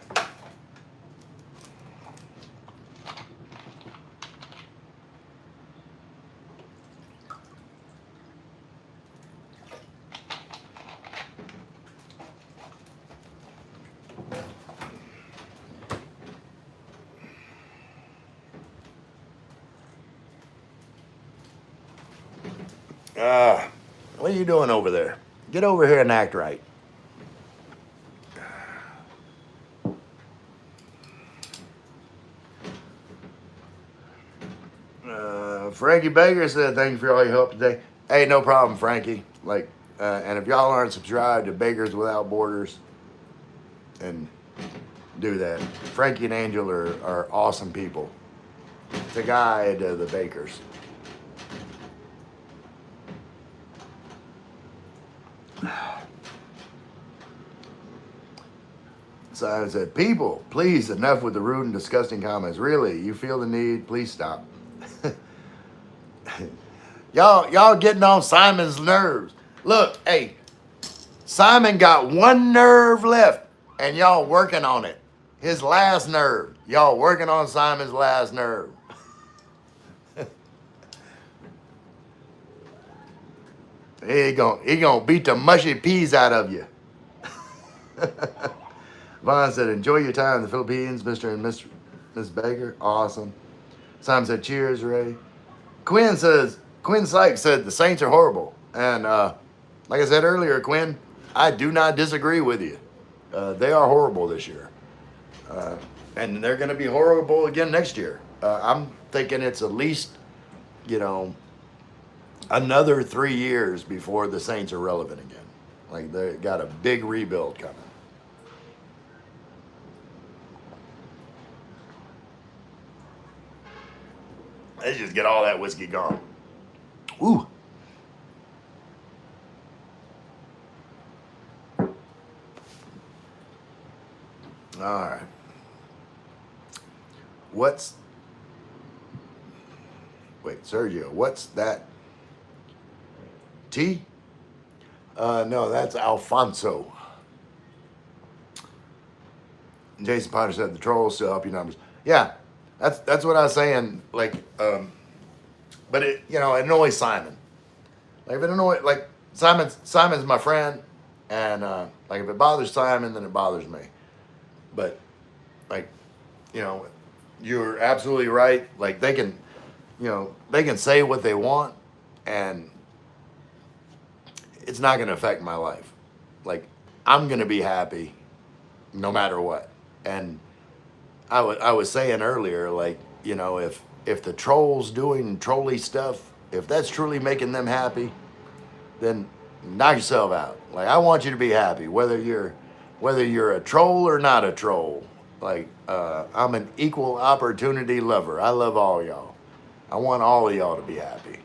What are you doing over there? Get over here and act right. Frankie Baker said, "Thank you for all your help today." Hey, no problem, Frankie. Like, and if y'all aren't subscribed to Bakers Without Borders, and do that. Frankie and Angel are awesome people. The guy to the Bakers. Simon said, "People, please, enough with the rude and disgusting comments. Really, you feel the need? Please stop." y'all getting on Simon's nerves. Look, hey, Simon got one nerve left, and y'all working on it. His last nerve. Y'all working on Simon's last nerve. He gonna beat the mushy peas out of you. Vaughn said, "Enjoy your time in the Philippines, Mr. and Miss Baker. Awesome." Simon said, "Cheers, Ray." Quinn Sykes said, "The Saints are horrible." And like I said earlier, Quinn, I do not disagree with you. They are horrible this year. And they're going to be horrible again next year. I'm thinking it's at least, another 3 years before the Saints are relevant again. Like, they got a big rebuild coming. Let's just get all that whiskey gone. Ooh. All right. Wait, Sergio, what's that? T? No, that's Alfonso. Jason Potter said the trolls still help your numbers. Yeah, that's what I was saying. Like, but it annoys Simon. Like, if it annoys, like, Simon's my friend, and like, if it bothers Simon, then it bothers me. But, like, you're absolutely right. Like, they can say what they want, and it's not going to affect my life. Like, I'm going to be happy no matter what. And I was saying earlier, like, if the trolls doing trolly stuff, if that's truly making them happy, then knock yourself out. Like, I want you to be happy, whether you're a troll or not a troll. Like, I'm an equal opportunity lover. I love all y'all. I want all of y'all to be happy.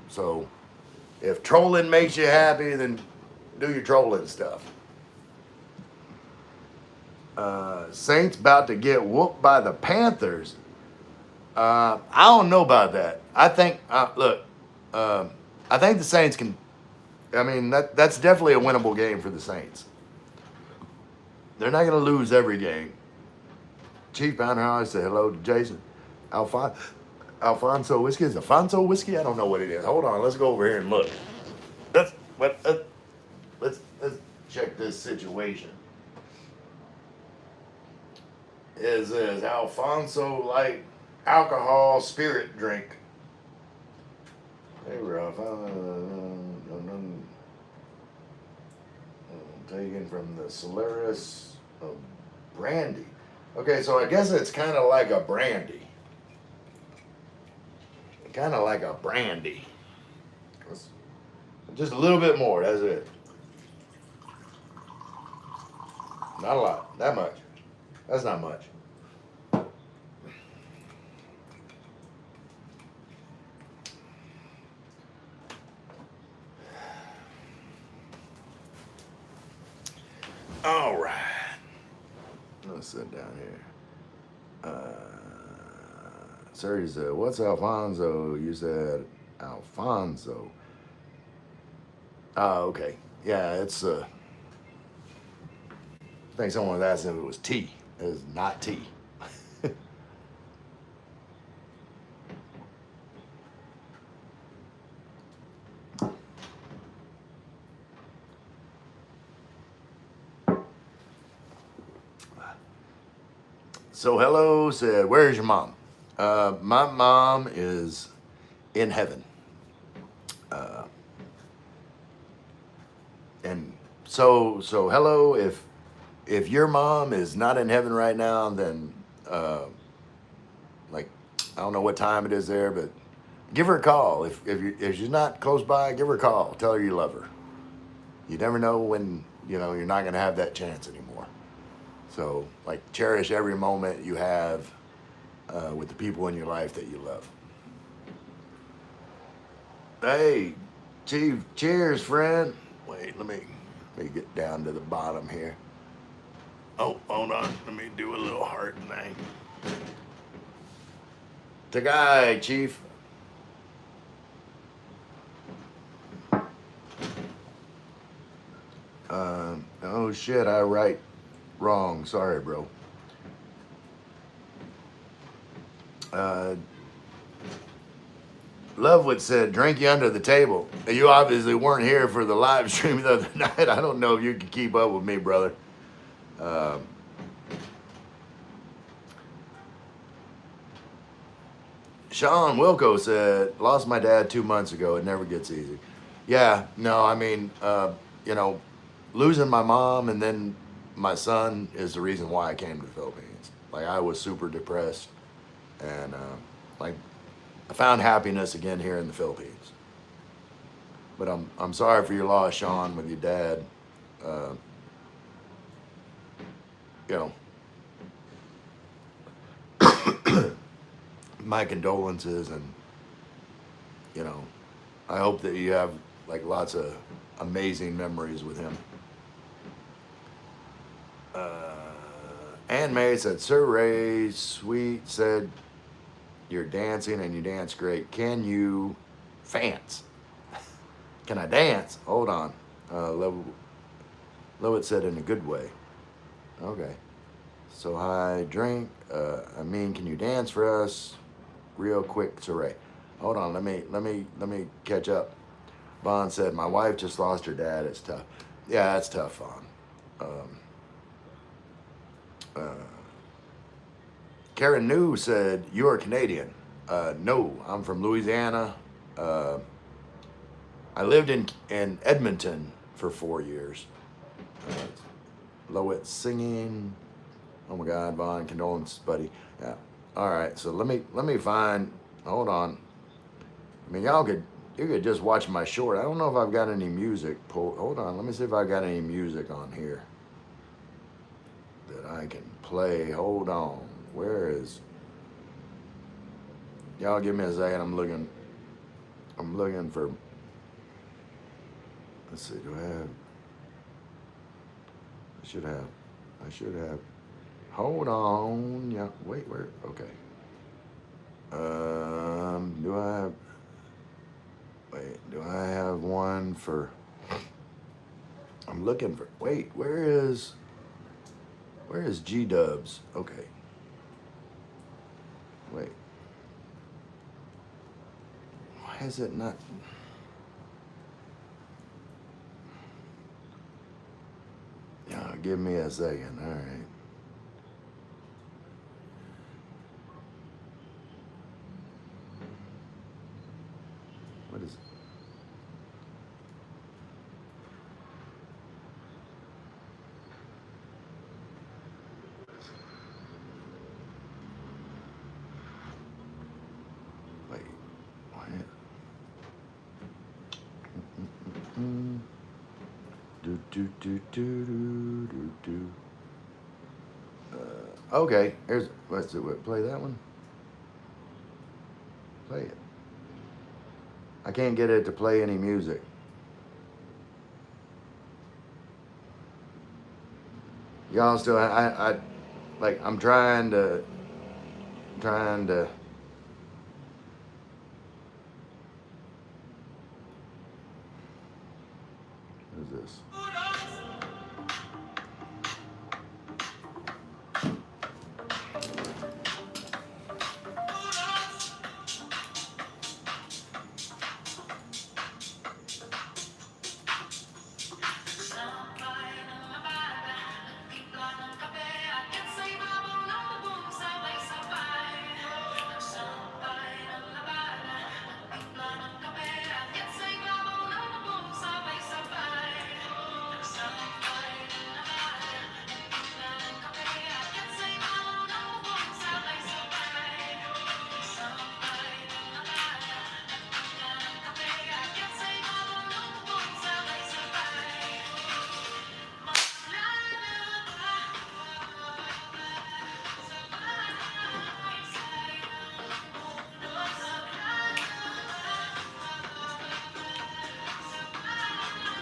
So, if trolling makes you happy, then do your trolling stuff. Saints about to get whooped by the Panthers. I don't know about that. I think, I think the Saints can. I mean, that's definitely a winnable game for the Saints. They're not going to lose every game. Chief Pounder Holly said hello to Jason. Alfonso whiskey. Is Alfonso whiskey? I don't know what it is. Hold on. Let's go over here and look. Let's check this situation. Is Alfonso like alcohol spirit drink? Hey, Ralph. Taken from the Solaris of brandy. Okay, so I guess it's kind of like a brandy. Kind of like a brandy. Just a little bit more, that's it. Not a lot, that much. That's not much. All right. Let's sit down here. Sergio said, "What's Alfonso?" You said Alfonso. Oh, okay. Yeah, it's I think someone was asking if it was tea. It is not tea. So hello said, "Where's your mom?" My mom is in heaven. So hello. If your mom is not in heaven right now, then like I don't know what time it is there, but give her a call. If she's not close by, give her a call. Tell her you love her. You never know when you're not gonna have that chance anymore. So like cherish every moment you have with the people in your life that you love. Hey, Chief, cheers, friend. Wait, let me get down to the bottom here. Oh, hold on. Let me do a little heart thing. Tagay, Chief. Oh shit, I write wrong. Sorry, bro. Uh, Lovewood said, drink you under the table. You obviously weren't here for the live stream the other night. I don't know if you can keep up with me, brother. Sean Wilco said, lost my dad 2 months ago. It never gets easy. Yeah, no, I mean, you know, losing my mom and then my son is the reason why I came to the Philippines. Like, I was super depressed. And, like, I found happiness again here in the Philippines. But I'm sorry for your loss, Sean, with your dad. You know, my condolences, and I hope that you have like lots of amazing memories with him. Anne May said, Sir Ray Sweet said, you're dancing and you dance great. Can you fance? Can I dance? Hold on. Lowett said in a good way. Okay. So hi, drink. Can you dance for us? Real quick, Saray. Hold on, let me catch up. Vaughn said, my wife just lost her dad. It's tough. Yeah, that's tough, Vaughn. Karen New said, you're Canadian. No, I'm from Louisiana. I lived in Edmonton for 4 years. Lowett singing. Oh my God, Vaughn, condolences, buddy. Yeah. All right, so let me find. Hold on. I mean, you could just watch my short. I don't know if I've got any music. Hold on, let me see if I've got any music on here that I can play. Hold on. Where is? Y'all give me a second. I'm looking for. Let's see. Do I have? I should have. Hold on. Yeah. Wait. Where? Okay. Do I have? Wait. Do I have one for? I'm looking for. Wait. Where is G Dubs? Okay. Wait. Why is it not? Yeah. Give me a second. All right. What is it? Wait. Why? Do. Okay. Let's do it. Play that one. Play it. I can't get it to play any music. Y'all still, I like, I'm trying to. What is this?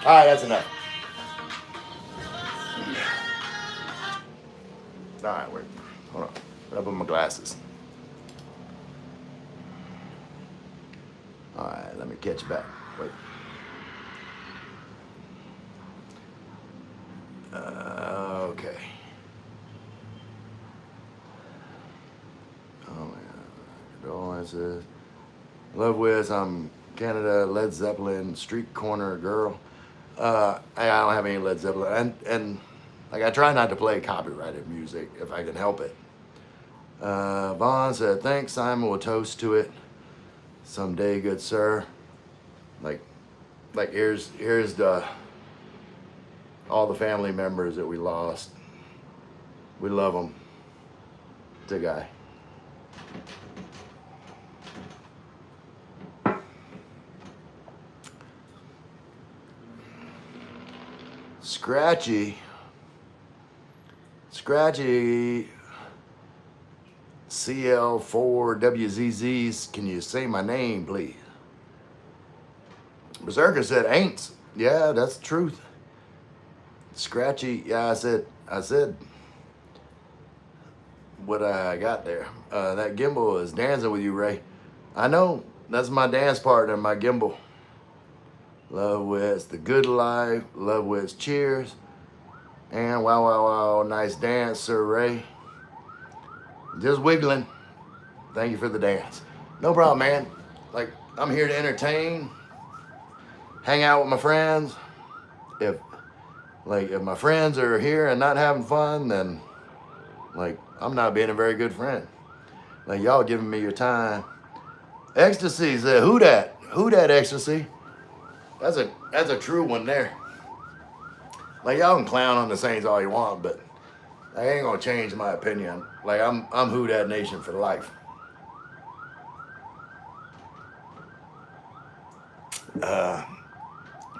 All right, that's enough. All right, wait. Hold on. I'll put my glasses. All right, let me catch you back. Wait. Okay. Oh my God. Condolences. Love Wiz. I'm Canada. Led Zeppelin. Street Corner Girl. I don't have any Led Zeppelin, and like I try not to play copyrighted music if I can help it. Vaughn said, "Thanks, Simon. We'll toast to it someday, good sir." Like here's the all the family members that we lost. We love them. The guy. Scratchy CL4WZZs, can you say my name, please? Berserker said, ain'ts. Yeah, that's the truth. Scratchy, yeah, I said what I got there. That gimbal is dancing with you, Ray. I know, that's my dance partner, my gimbal. Love Wits, The Good Life. Love Wits, cheers. And wow, wow, wow, nice dance, Sir Ray. Just wiggling. Thank you for the dance. No problem, man. Like, I'm here to entertain, hang out with my friends. If my friends are here and not having fun, then like I'm not being a very good friend. Like y'all giving me your time. Ecstasy said, who that? Who that ecstasy? That's a true one there. Like y'all can clown on the Saints all you want, but I ain't gonna change my opinion. Like I'm who that nation for life.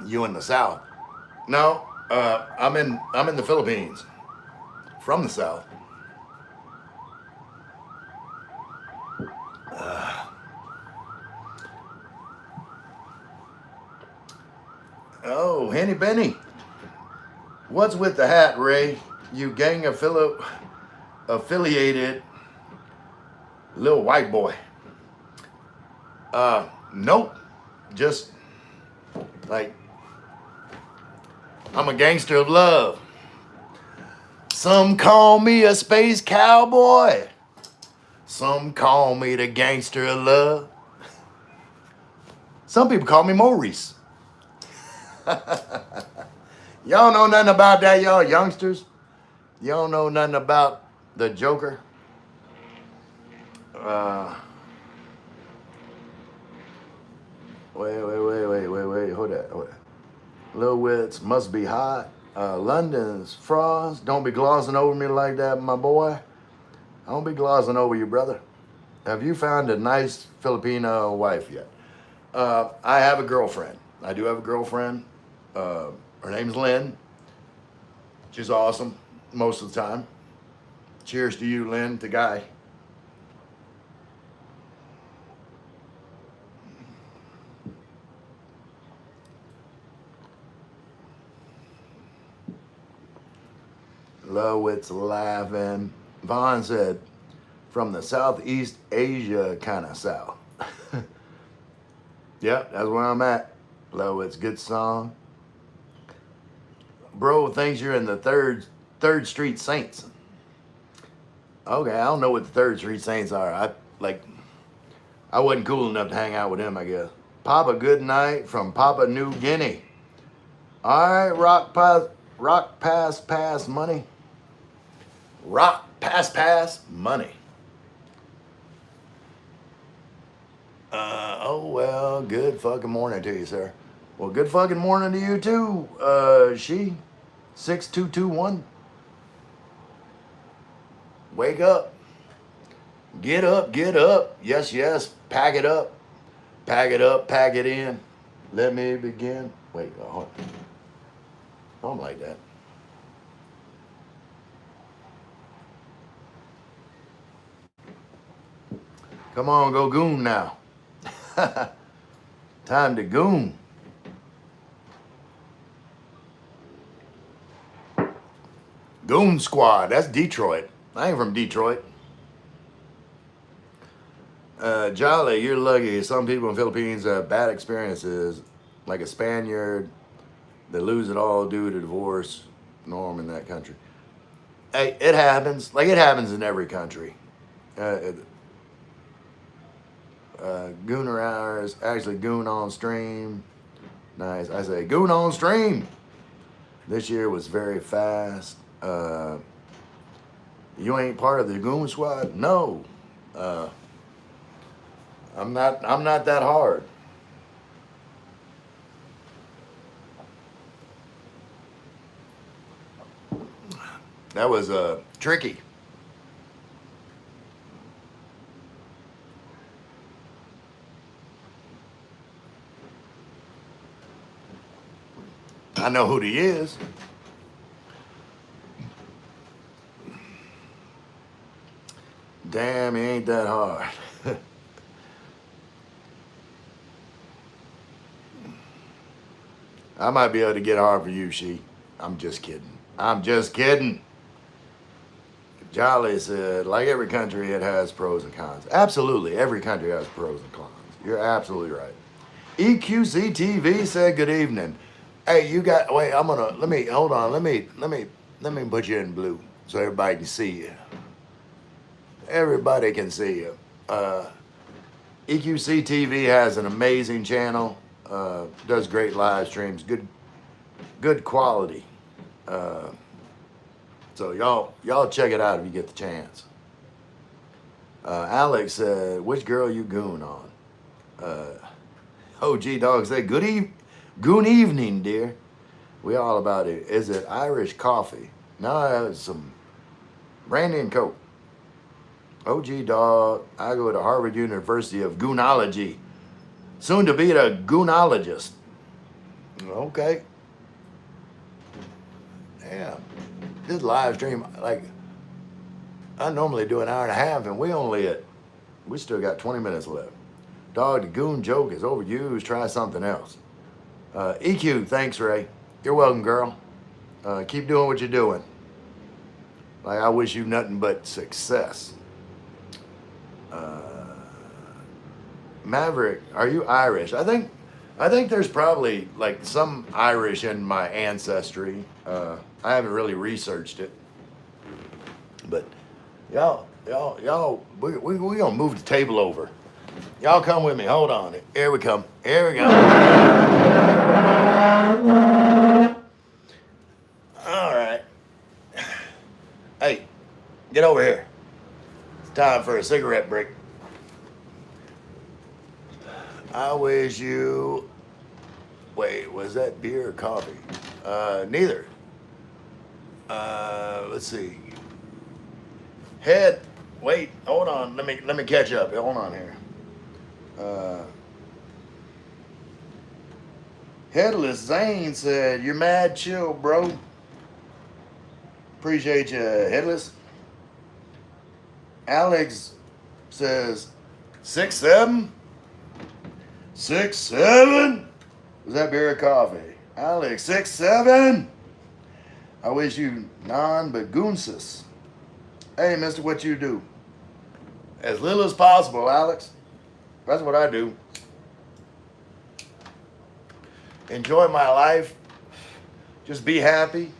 You in the South? No, I'm in the Philippines, from the South. Oh, Henny Benny. What's with the hat, Ray? You gang affiliated little white boy. Nope. Just like I'm a gangster of love. Some call me a space cowboy. Some call me the gangster of love. Some people call me Maurice. Y'all know nothing about that, y'all youngsters? Y'all know nothing about the Joker? Wait, hold that. Lil Wits must be hot. London's frost. Don't be glossing over me like that, my boy. I don't be glossing over you, brother. Have you found a nice Filipino wife yet? I have a girlfriend. I do have a girlfriend. Her name's Lynn. She's awesome most of the time. Cheers to you, Lynn, the guy. Lowitz laughing. Vaughn said, from the Southeast Asia kind of South. Yep, that's where I'm at. Lowitz, good song. Bro thinks you're in the third Street Saints. Okay, I don't know what the Third Street Saints are. I wasn't cool enough to hang out with him, I guess. Papa, good night from Papua New Guinea. All right, rock pass money. Rock pass money. Oh well, good fucking morning to you, sir. Well, good fucking morning to you too. She 6221. Wake up. Get up, get up. Yes, yes. Pack it up. Pack it up, pack it in. Let me begin. Wait, hold on. Something like that. Come on, go goon now. Time to goon. Goon Squad. That's Detroit. I ain't from Detroit. Jolly, you're lucky. Some people in the Philippines have bad experiences, like a Spaniard. They lose it all due to divorce. Norm in that country. Hey, it happens. Like it happens in every country. Gooner hours, actually Goon on stream. Nice. I say Goon on stream. This year was very fast. You ain't part of the Goon Squad? No. I'm not that hard. That was tricky. I know who he is. Damn, he ain't that hard. I might be able to get hard for you, she. I'm just kidding. I'm just kidding. Jolly said, like every country, it has pros and cons. Absolutely, every country has pros and cons. You're absolutely right. EQC TV said, good evening. Hey, you got, wait, hold on. Let me put you in blue so everybody can see you. Everybody can see you. EQC TV has an amazing channel. Does great live streams. Good quality. So y'all check it out if you get the chance. Alex said, which girl you goon on? OG Dog said, goon evening, dear. We all about it. Is it Irish coffee? No, I have some brandy and coke. OG Dog, I go to Harvard University of Goonology. Soon to be a goonologist. Okay. Yeah. This live stream, like, I normally do an hour and a half, and we still got 20 minutes left. Dog, the goon joke is overused. Try something else. EQ, thanks, Ray. You're welcome, girl. Keep doing what you're doing. Like, I wish you nothing but success. Maverick, are you Irish? I think there's probably like some Irish in my ancestry. I haven't really researched it, but y'all, we gonna move the table over. Y'all come with me. Hold on. Here we come. Here we go. All right. Hey, get over here. It's time for a cigarette break. I wish you. Wait, was that beer or coffee? Neither. Let's see. Head. Wait, hold on. Let me catch up. Hold on here. Headless Zane said, "You're mad chill, bro." Appreciate you, Headless. Alex says, 6'7". 6'7". Was that beer or coffee? Alex, 6'7". I wish you none but goonsus. Hey, mister, what you do? As little as possible, Alex. That's what I do. Enjoy my life. Just be happy.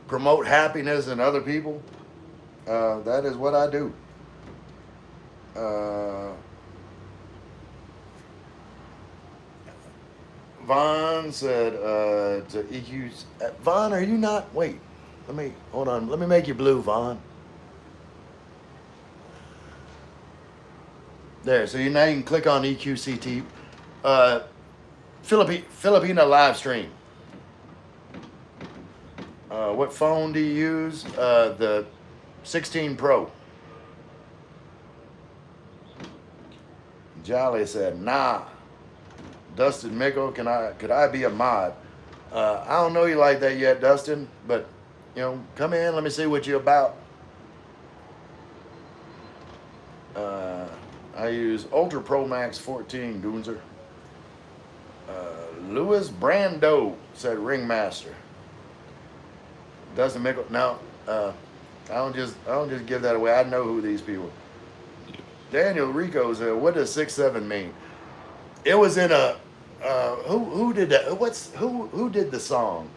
Promote happiness in other people. That is what I do. Vaughn said to EQ. Vaughn, are you not? Wait. Hold on. Let me make you blue, Vaughn. There. So now you can click on EQCT. Filipina live stream. What phone do you use? The 16 Pro. Jolly said, nah. Dustin Mickle, could I be a mod? I don't know you like that yet, Dustin, but come in, let me see what you're about. I use Ultra Pro Max 14, Goonzer. Louis Brando said Ringmaster. Dustin Mickle. No, I don't just give that away. I know who these people. Daniel Rico said, "What does 6'7" mean?" It was in a who did that? Who did the song?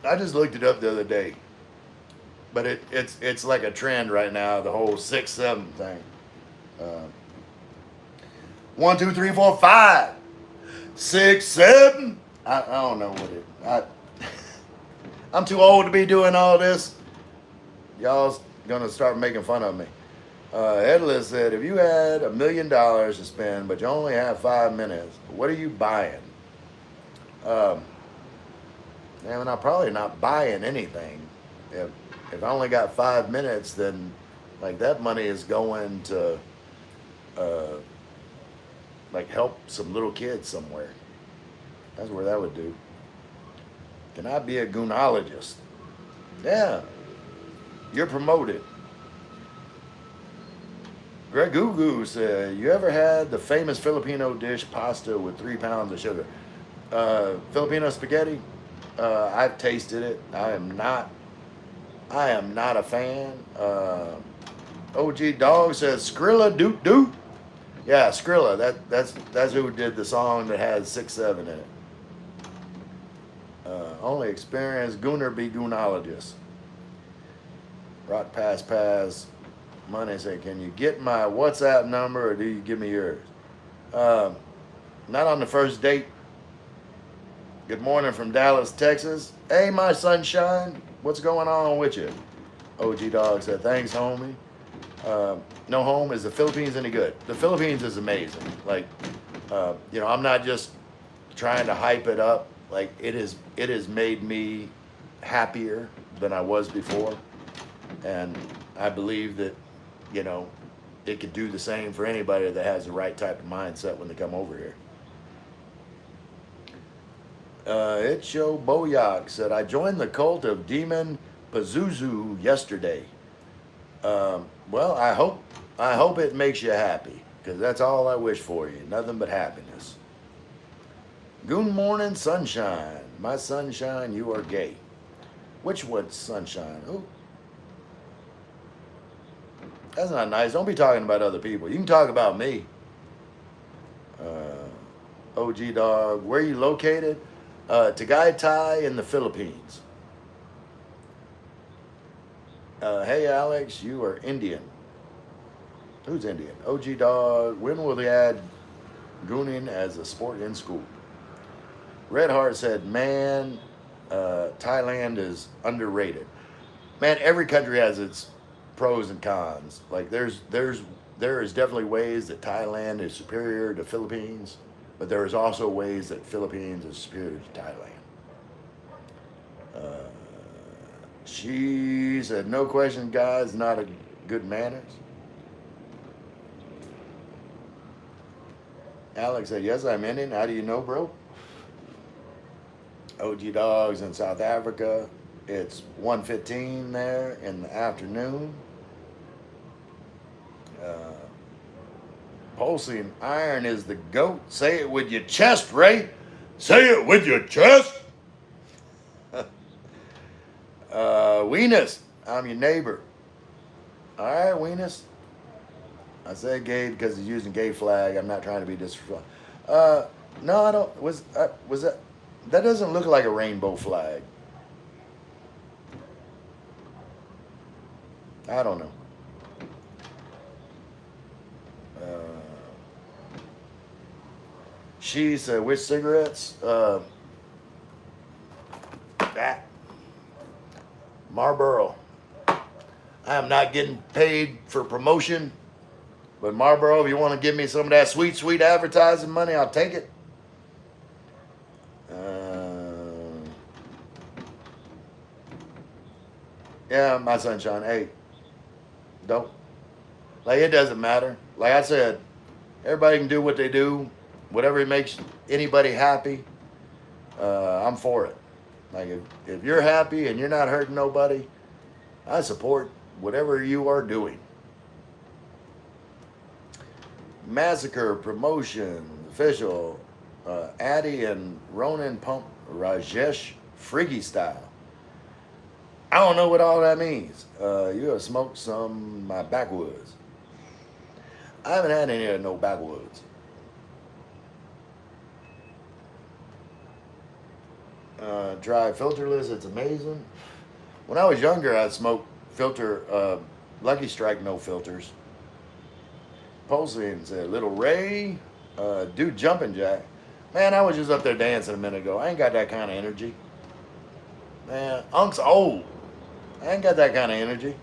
I just looked it up the other day, but it's like a trend right now. The whole 6'7" thing. Uh, 1, 2, 3, 4, 5, 6, 7. I don't know what it. I'm too old to be doing all this. Y'all's gonna start making fun of me. Headless said, if you had $1 million to spend, but you only have 5 minutes, what are you buying? Man, I'm probably not buying anything. If I only got 5 minutes, then like that money is going to like help some little kids somewhere. That's where that would do. Can I be a goonologist? Yeah, you're promoted. Greg Gugu said, you ever had the famous Filipino dish pasta with 3 pounds of sugar? Filipino spaghetti? I've tasted it. I am not a fan. OG Dog says Skrilla Doot Doot. Yeah, Skrilla. That's who did the song that has 6'7" in it. Only experienced gooner be goonologist. Rock pass. Money say, can you get my WhatsApp number or do you give me yours? Not on the first date. Good morning from Dallas, Texas. Hey, my sunshine. What's going on with you? OG Dog said, thanks, homie. No home. Is the Philippines any good? The Philippines is amazing. Like, I'm not just trying to hype it up. Like, it has made me happier than I was before. And I believe that, it could do the same for anybody that has the right type of mindset when they come over here. Itcho Boyak said, I joined the cult of Demon Pazuzu yesterday. Well, I hope it makes you happy, because that's all I wish for you. Nothing but happiness. Good morning, sunshine. My sunshine, you are gay. Which one's sunshine? Oh, that's not nice. Don't be talking about other people. You can talk about me. OG Dog, where are you located? Tagaytay in the Philippines. Hey Alex, you are Indian. Who's Indian? OG Dog, when will they add gooning as a sport in school? Red Heart said, man, Thailand is underrated. Man, every country has its pros and cons. Like there is definitely ways that Thailand is superior to Philippines, but there is also ways that Philippines is superior to Thailand. She said, no question, guys, not a good manners. Alex said, yes, I'm Indian. How do you know, bro? OG Dogs in South Africa. It's 1:15 there in the afternoon. Pulsing iron is the GOAT. Say it with your chest, Ray. Say it with your chest. Weenus, I'm your neighbor. All right, Weenus. I said gay because he's using gay flag. I'm not trying to be disrespectful. No, I don't. Was that? That doesn't look like a rainbow flag. I don't know. She said, which cigarettes? That. Marlboro. I am not getting paid for promotion, but Marlboro, if you want to give me some of that sweet, sweet advertising money, I'll take it. Yeah, my sunshine. Hey, don't. Like, it doesn't matter. Like I said, everybody can do what they do. Whatever makes anybody happy, I'm for it. Like, if you're happy and you're not hurting nobody, I support whatever you are doing. Massacre Promotion Official, Addy and Ronan Pump Rajesh Friggy Style. I don't know what all that means. You have smoked some my backwoods. I haven't had any of no backwoods. Try filterless. It's amazing. When I was younger, I smoked Lucky Strike, no filters. Pulsing said, Little Ray, dude, jumping jack. Man, I was just up there dancing a minute ago. I ain't got that kind of energy. Man, Unc's old. I ain't got that kind of energy.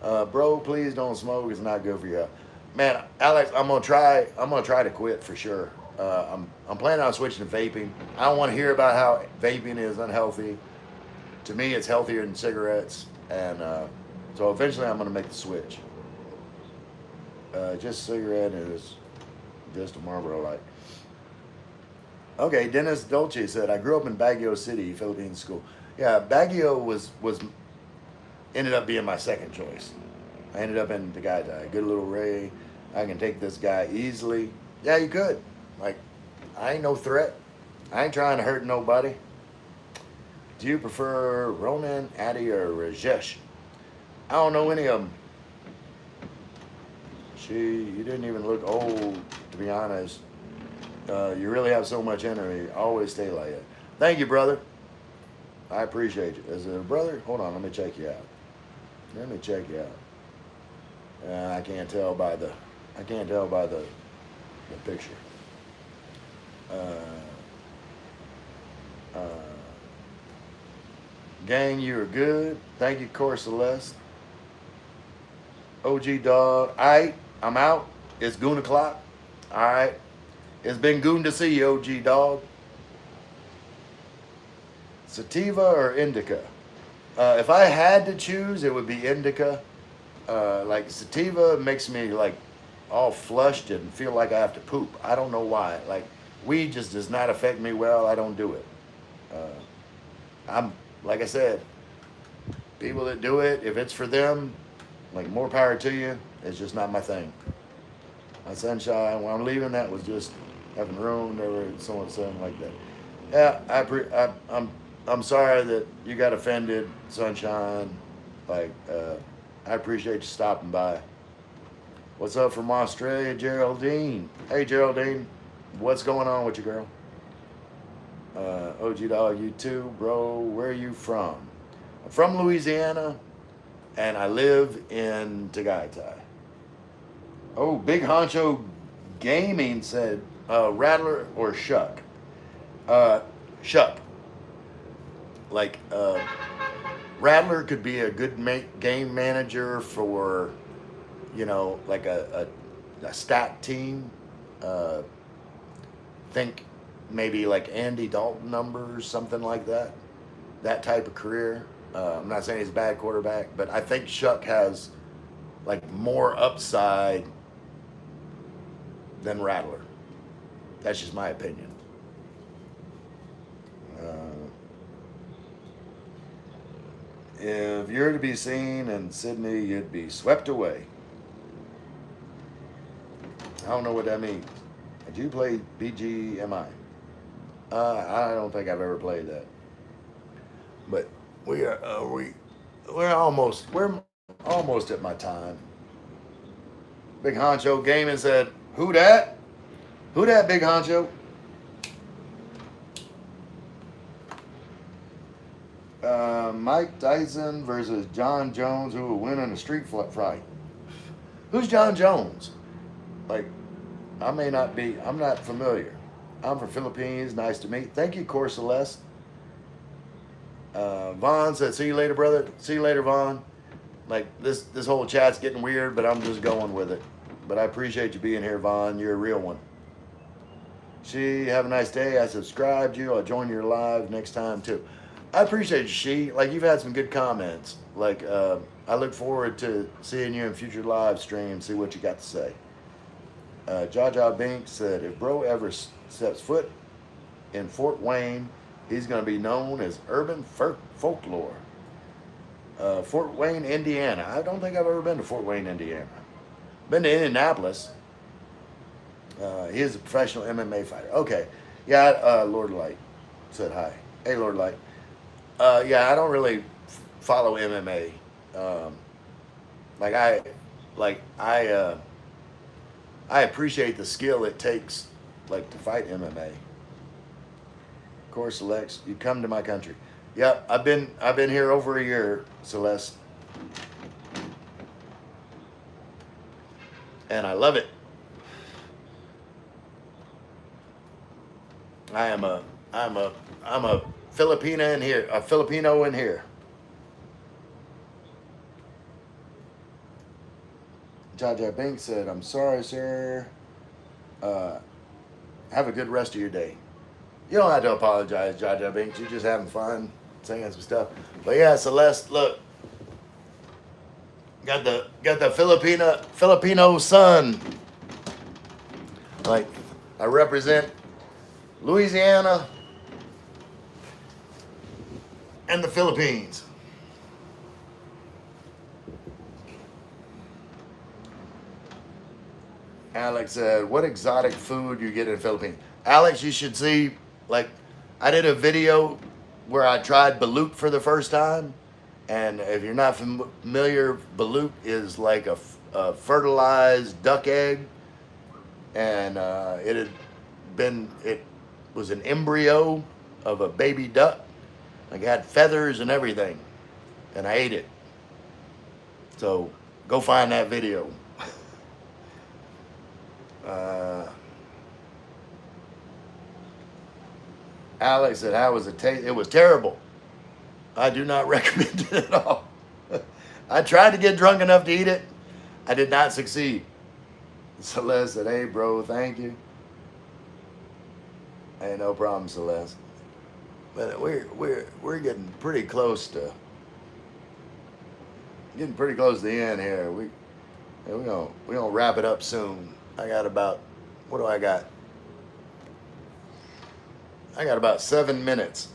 Bro, please don't smoke. It's not good for you. Man, Alex, I'm gonna try to quit for sure. I'm planning on switching to vaping. I don't want to hear about how vaping is unhealthy. To me, it's healthier than cigarettes, and so eventually I'm gonna make the switch. Just cigarette is just a Marlboro Light. Okay, Dennis Dolce said, I grew up in Baguio City, Philippine school. Yeah, Baguio was ended up being my second choice. I ended up in Tagaytay. Good little Ray. I can take this guy easily. Yeah, you could. Like, I ain't no threat. I ain't trying to hurt nobody. Do you prefer Ronan, Addy, or Rajesh? I don't know any of them. You didn't even look old, to be honest. You really have so much energy. Always stay like that. Thank you, brother. I appreciate you. Is it a brother? Hold on, let me check you out. Let me check you out. I can't tell by the picture. Gang, you are good. Thank you, Core Celeste. OG dog. Alright, I'm out. It's goon o'clock. Alright. It's been goon to see you, OG dog. Sativa or indica? If I had to choose, it would be indica. Like sativa makes me like all flushed and feel like I have to poop. I don't know why. Like weed just does not affect me well. I don't do it. I'm like I said, people that do it, if it's for them, like more power to you. It's just not my thing. My sunshine, when I'm leaving, that was just having room. There were someone saying like that. Yeah, I'm sorry that you got offended, sunshine. Like, I appreciate you stopping by. What's up from Australia, Geraldine? Hey, Geraldine, what's going on with you, girl? OG dog, you too, bro. Where are you from? I'm from Louisiana, and I live in Tagaytay. Oh, Big Honcho Gaming said, Rattler or Shuck? Shuck. Like, Rattler could be a good game manager for, you know, like a stat team. Think maybe like Andy Dalton numbers, something like that. That type of career. I'm not saying he's a bad quarterback, but I think Shuck has like more upside than Rattler. That's just my opinion. If you're to be seen in Sydney, you'd be swept away. I don't know what that means. Did you play BGMI? I don't think I've ever played that. But we're almost at my time. Big Honcho Gaming said, "Who that? Who that, Big Honcho?" Mike Tyson versus John Jones, who will win in a street fight. Who's John Jones? Like, I'm not familiar. I'm from Philippines. Nice to meet. Thank you, Core Celeste. Vaughn said, "See you later, brother." See you later, Vaughn. Like this whole chat's getting weird, but I'm just going with it. But I appreciate you being here, Vaughn. You're a real one. Have a nice day. I subscribed you. I'll join your live next time too. I appreciate you, Like you've had some good comments. Like I look forward to seeing you in future live streams. See what you got to say. Jaja Binks said, "If bro ever steps foot in Fort Wayne, he's going to be known as urban folklore." Fort Wayne, Indiana. I don't think I've ever been to Fort Wayne, Indiana. Been to Indianapolis. He is a professional MMA fighter. Okay. Yeah, Lord Light said hi. Hey, Lord Light. Yeah, I don't really follow MMA. Like I, like I appreciate the skill it takes, like to fight MMA. Of course, Alex, you come to my country. Yep, I've been here over a year, Celeste, and I love it. I am a I'm a Filipina in here, a Filipino in here. Jaja Banks said, "I'm sorry, sir. Uh, have a good rest of your day." You don't have to apologize, Jaja Banks. You're just having fun, saying some stuff. But yeah, Celeste, look, got the Filipino son. Like, I represent Louisiana and the Philippines. Alex said, "What exotic food you get in the Philippines?" Alex, you should see, like, I did a video where I tried balut for the first time. And if you're not familiar, balut is like a fertilized duck egg. And it was an embryo of a baby duck. Like, it had feathers and everything. And I ate it. So go find that video. Alex said, "How was it taste?" It was terrible. I do not recommend it at all. I tried to get drunk enough to eat it. I did not succeed. Celeste said, "Hey, bro, thank you." Hey, no problem, Celeste. But we're getting pretty close to the end here. We're gonna wrap it up soon. I got about, what do I got? I got about 7 minutes.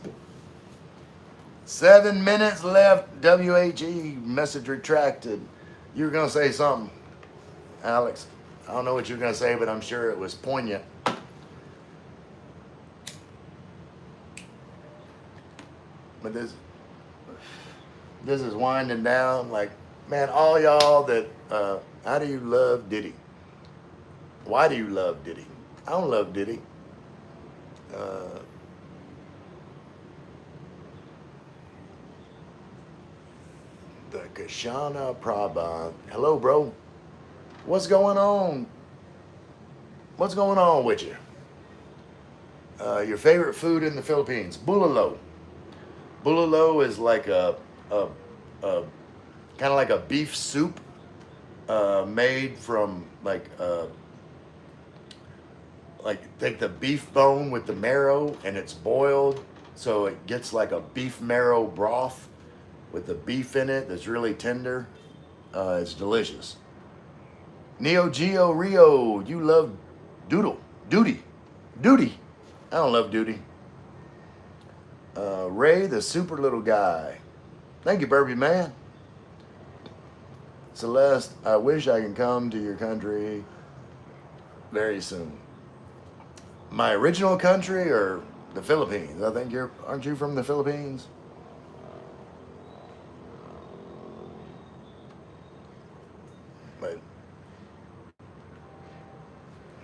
7 minutes left. WHE message retracted. You were gonna say something, Alex. I don't know what you were gonna say, but I'm sure it was poignant. But this is winding down. Like, man, all y'all that how do you love Diddy? Why do you love Diddy? I don't love Diddy. The Kashana Prabha. Hello, bro. What's going on? What's going on with you? Your favorite food in the Philippines? Bulalo. Bulalo is like a kind of like a beef soup made from like take the beef bone with the marrow and it's boiled, so it gets like a beef marrow broth with the beef in it that's really tender. It's delicious. Neo Geo Rio, you love Duty. I don't love Duty. Ray, the super little guy. Thank you, Burpee Man. Celeste, I wish I can come to your country very soon. My original country or the Philippines? I think aren't you from the Philippines?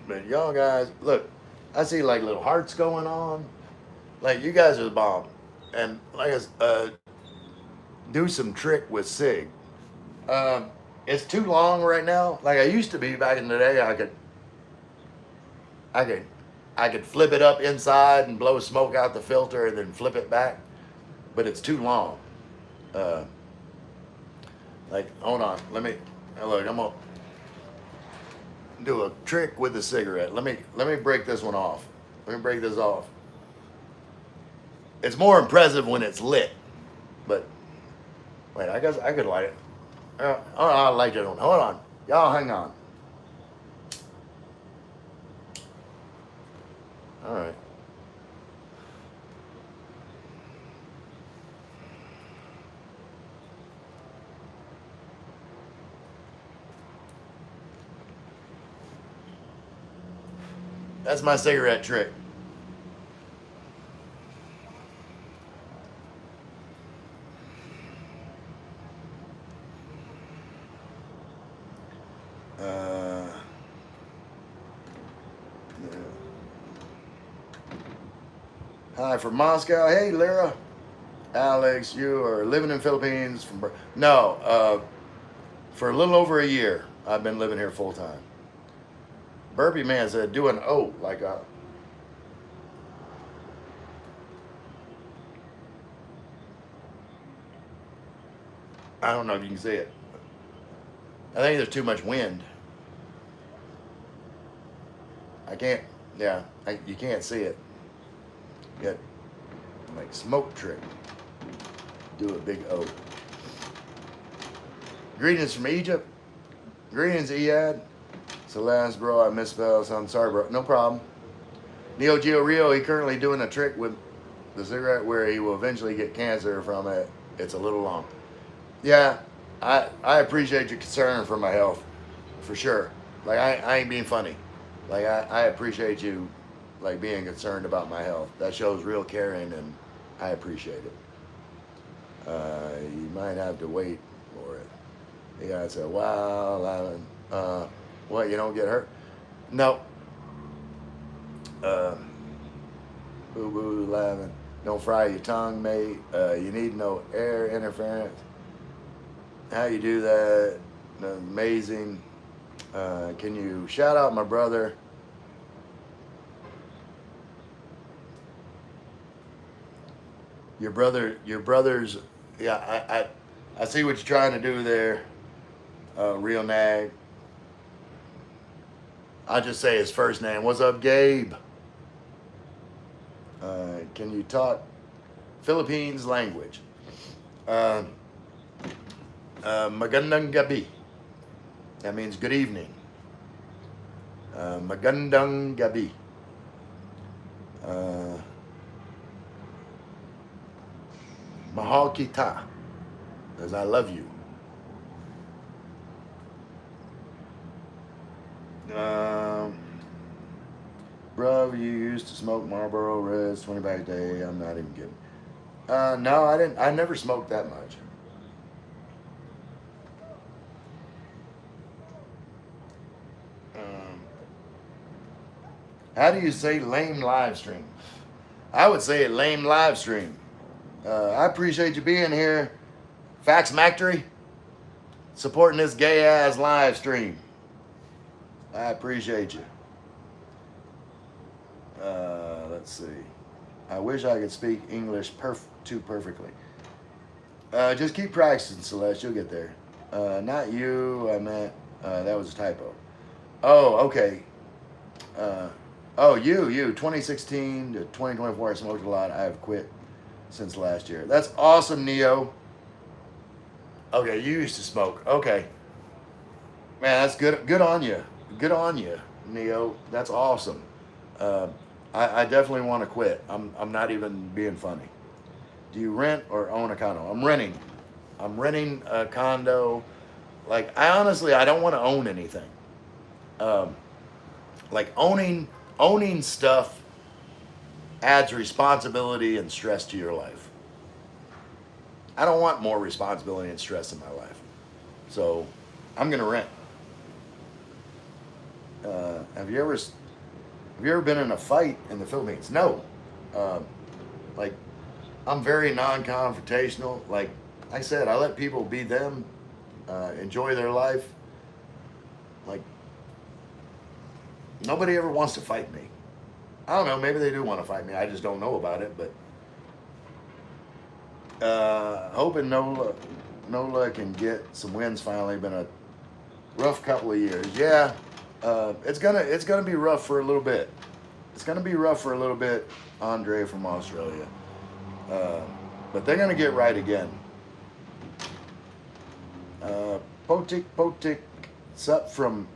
But y'all guys, look, I see like little hearts going on. Like, you guys are the bomb. And like, do some trick with Sig. It's too long right now. Like I used to be back in the day, I could flip it up inside and blow smoke out the filter and then flip it back. But it's too long. Like, hold on, look, I'm gonna do a trick with the cigarette. Let me break this one off. Let me break this off. It's more impressive when it's lit, but wait, I guess I could light it. I'll light it on. Hold on, y'all, hang on. All right. That's my cigarette trick. Uh, Hi from Moscow. Hey, Lyra. Alex, you are living in Philippines from no, for a little over a year. I've been living here full time. Burpee Man said, do an O like a. I don't know if you can see it. I think there's too much wind. I can't. Yeah, you can't see it. Get like smoke trick. Do a big O. Greetings from Egypt. Greetings, Iyad. Celeste, bro, I misspelled, so I'm sorry, bro. No problem. Neo Geo Rio, he currently doing a trick with the cigarette where he will eventually get cancer from it. It's a little long. Yeah, I appreciate your concern for my health, for sure. Like, I ain't being funny. Like, I appreciate you, like, being concerned about my health. That shows real caring, and I appreciate it. You might have to wait for it. The guy said, wow, Lavin. What, you don't get hurt? No. Boo boo, Lavin. Don't fry your tongue, mate. You need no air interference. How you do that? Amazing. Can you shout out my brother? Your brother's. Yeah, I see what you're trying to do there. Real nag. I'll just say his first name. What's up, Gabe? Can you talk Philippines language? Magandang gabi. That means good evening. Magandang gabi. Mahal kita. Because I love you. Bro, you used to smoke Marlboro Reds 20 back a day. I'm not even kidding. No, I didn't. I never smoked that much. How do you say lame live stream? I would say lame live stream. I appreciate you being here. Fax Factory, supporting this gay ass live stream. I appreciate you. Let's see. I wish I could speak English too perfectly. Just keep practicing, Celeste. You'll get there. Not you. I meant that was a typo. Oh, okay. You. 2016 to 2024, I smoked a lot. I have quit since last year. That's awesome, Neo. Okay, you used to smoke. Okay. Man, that's good. Good on you. Good on you, Neo. That's awesome. I definitely want to quit. I'm not even being funny. Do you rent or own a condo? I'm renting. I'm renting a condo. Like, I don't want to own anything. Like owning stuff adds responsibility and stress to your life. I don't want more responsibility and stress in my life. So I'm gonna rent. Have you ever been in a fight in the Philippines? No. Like, I'm very non-confrontational. Like I said, I let people be them, enjoy their life. Like, nobody ever wants to fight me. I don't know, maybe they do want to fight me. I just don't know about it, but hoping Nola can get some wins finally. Been a rough couple of years. Yeah, it's gonna be rough for a little bit. It's gonna be rough for a little bit, Andre from Australia. But they're gonna get right again. Potik, sup from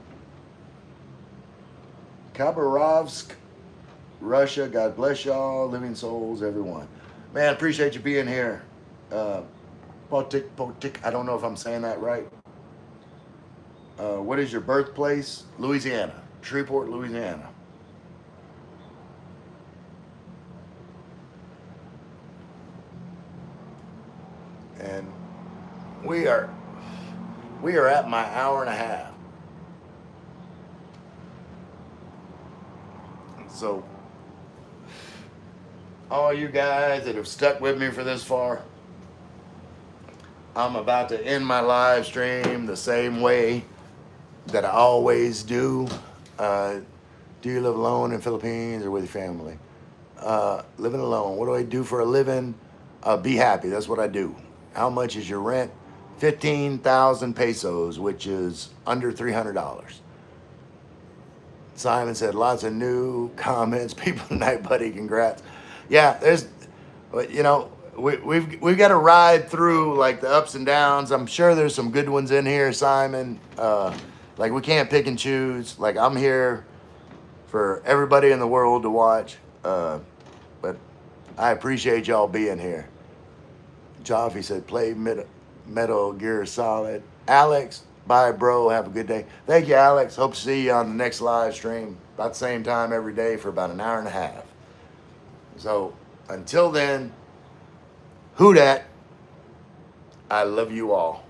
Khabarovsk, Russia. God bless y'all, living souls, everyone. Man, appreciate you being here. Potik. I don't know if I'm saying that right. What is your birthplace? Louisiana, Shreveport, Louisiana. And we are at my hour and a half. So, all you guys that have stuck with me for this far, I'm about to end my live stream the same way that I always do. Do you live alone in Philippines or with your family? Living alone. What do I do for a living? Be happy. That's what I do. How much is your rent? 15,000 pesos, which is under $300. Simon said, lots of new comments. People tonight, buddy. Congrats. Yeah, there's, you know, we've got to ride through like the ups and downs. I'm sure there's some good ones in here, Simon. Like we can't pick and choose. Like I'm here for everybody in the world to watch. But I appreciate y'all being here. Joffy said, play Metal Gear Solid. Alex, bye, bro. Have a good day. Thank you, Alex. Hope to see you on the next live stream about the same time every day for about an hour and a half. So until then, who dat? I love you all.